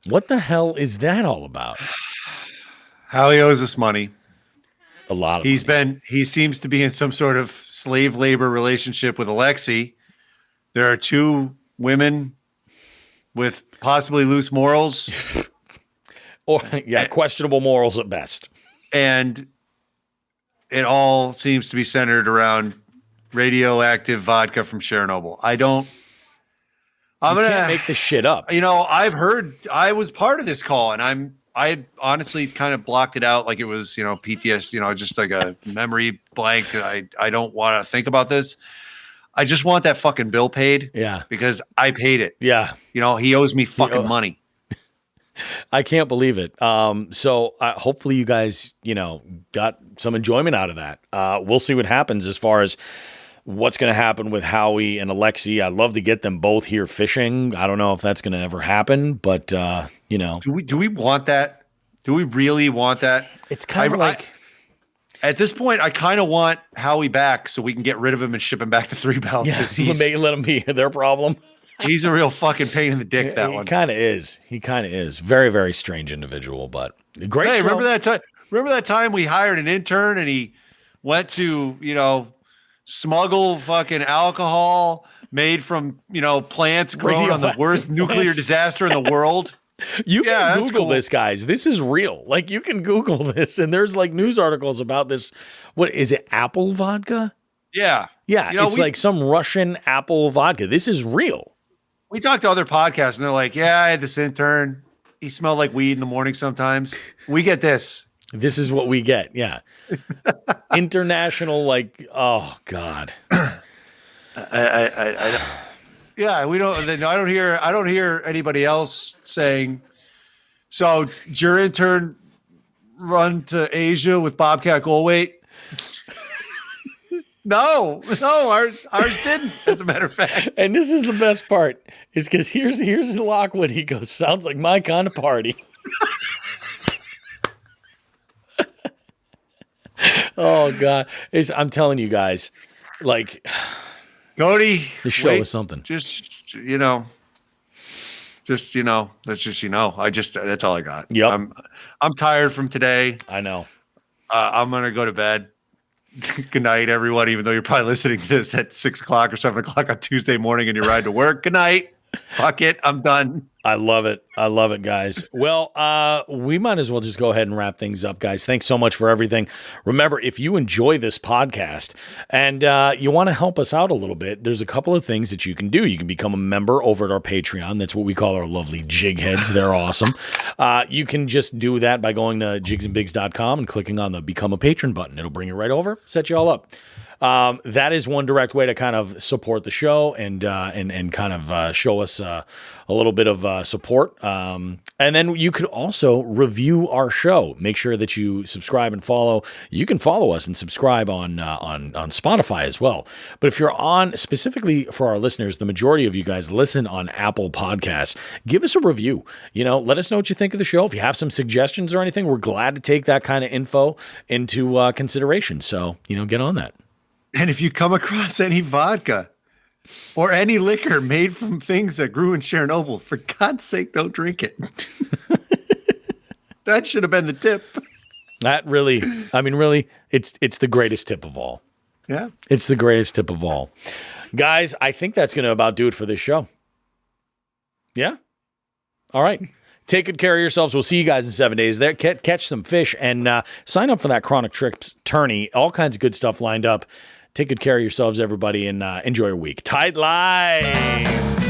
What the hell is that all about? Howie owes us money. A lot of He seems to be in some sort of slave labor relationship with Alexi. There are two women with possibly loose morals. Or yeah, questionable morals at best. And it all seems to be centered around radioactive vodka from Chernobyl. I'm You gonna can't make this shit up. You know, I've heard, I was part of this call, and I honestly kind of blocked it out like it was, you know, PTSD, you know, just like a memory blank. I don't want to think about this. I just want that fucking bill paid. Yeah. Because I paid it. Yeah. You know, he owes me fucking money. I can't believe it. So hopefully you guys, you know, got some enjoyment out of that. We'll see what happens as far as what's going to happen with Howie and Alexi. I'd love to get them both here fishing. I don't know if that's going to ever happen, but you know, Do we want that? Do we really want that? it's kind of like at this point, I kind of want Howie back so we can get rid of him and ship him back to Three Bells. yeah, let them be their problem. He's a real fucking pain in the dick. That He one. kind of is. He kind of is. Very, very strange individual, but great. Hey, show. remember that time? Remember that time we hired an intern and he went to, you know, smuggle fucking alcohol made from, you know, plants grown on the worst nuclear disaster in the world. You Yeah, can that's Google cool. this, guys. This is real. Like, you can Google this, and there's like news articles about this. What is it? Apple vodka? Yeah. Yeah, You know, it's like some Russian apple vodka. This is real. We talked to other podcasts and they're like, yeah, I had this intern. He smelled like weed in the morning sometimes. We get this. This is what we get. Yeah. International, like, oh God. Yeah, we don't. I don't hear anybody else saying. So, did your intern run to Asia with Bobcat Goldthwait? No, ours didn't. As a matter of fact, And this is the best part, is because here's Lockwood. He goes, sounds like my kind of party. Oh God. I'm telling you guys, like, Cody, this show is something. Just you know, that's just that's all I got. Yep. I'm tired from today. I know. I'm gonna go to bed. Good night, everyone. Even though you're probably listening to this at 6 o'clock or 7 o'clock on Tuesday morning and you ride to work. Good night. Fuck it. I'm done. I love it. I love it, guys. Well, we might as well just go ahead and wrap things up, guys. Thanks so much for everything. Remember, if you enjoy this podcast and you want to help us out a little bit, there's a couple of things that you can do. You can become a member over at our Patreon. That's what we call our lovely jig heads. They're awesome. You can just do that by going to jigsandbigs.com and clicking on the Become a Patron button. It'll bring you right over, set you all up. that is one direct way to kind of support the show and kind of show us a little bit of support. And then you could also review our show. Make sure that you subscribe and follow. You can follow us and subscribe on Spotify as well. But if you're on, specifically for our listeners, the majority of you guys listen on Apple Podcasts, give us a review. Let us know what you think of the show. If you have some suggestions or anything, we're glad to take that kind of info into consideration. So, get on that. And if you come across any vodka or any liquor made from things that grew in Chernobyl, for God's sake, don't drink it. That should have been the tip. That really, it's the greatest tip of all. Yeah. It's the greatest tip of all. Guys, I think that's going to about do it for this show. Yeah? All right. Take good care of yourselves. We'll see you guys in 7 days. There, catch some fish and sign up for that Chronic Trips tourney. All kinds of good stuff lined up. Take good care of yourselves, everybody, and enjoy your week. Tight line.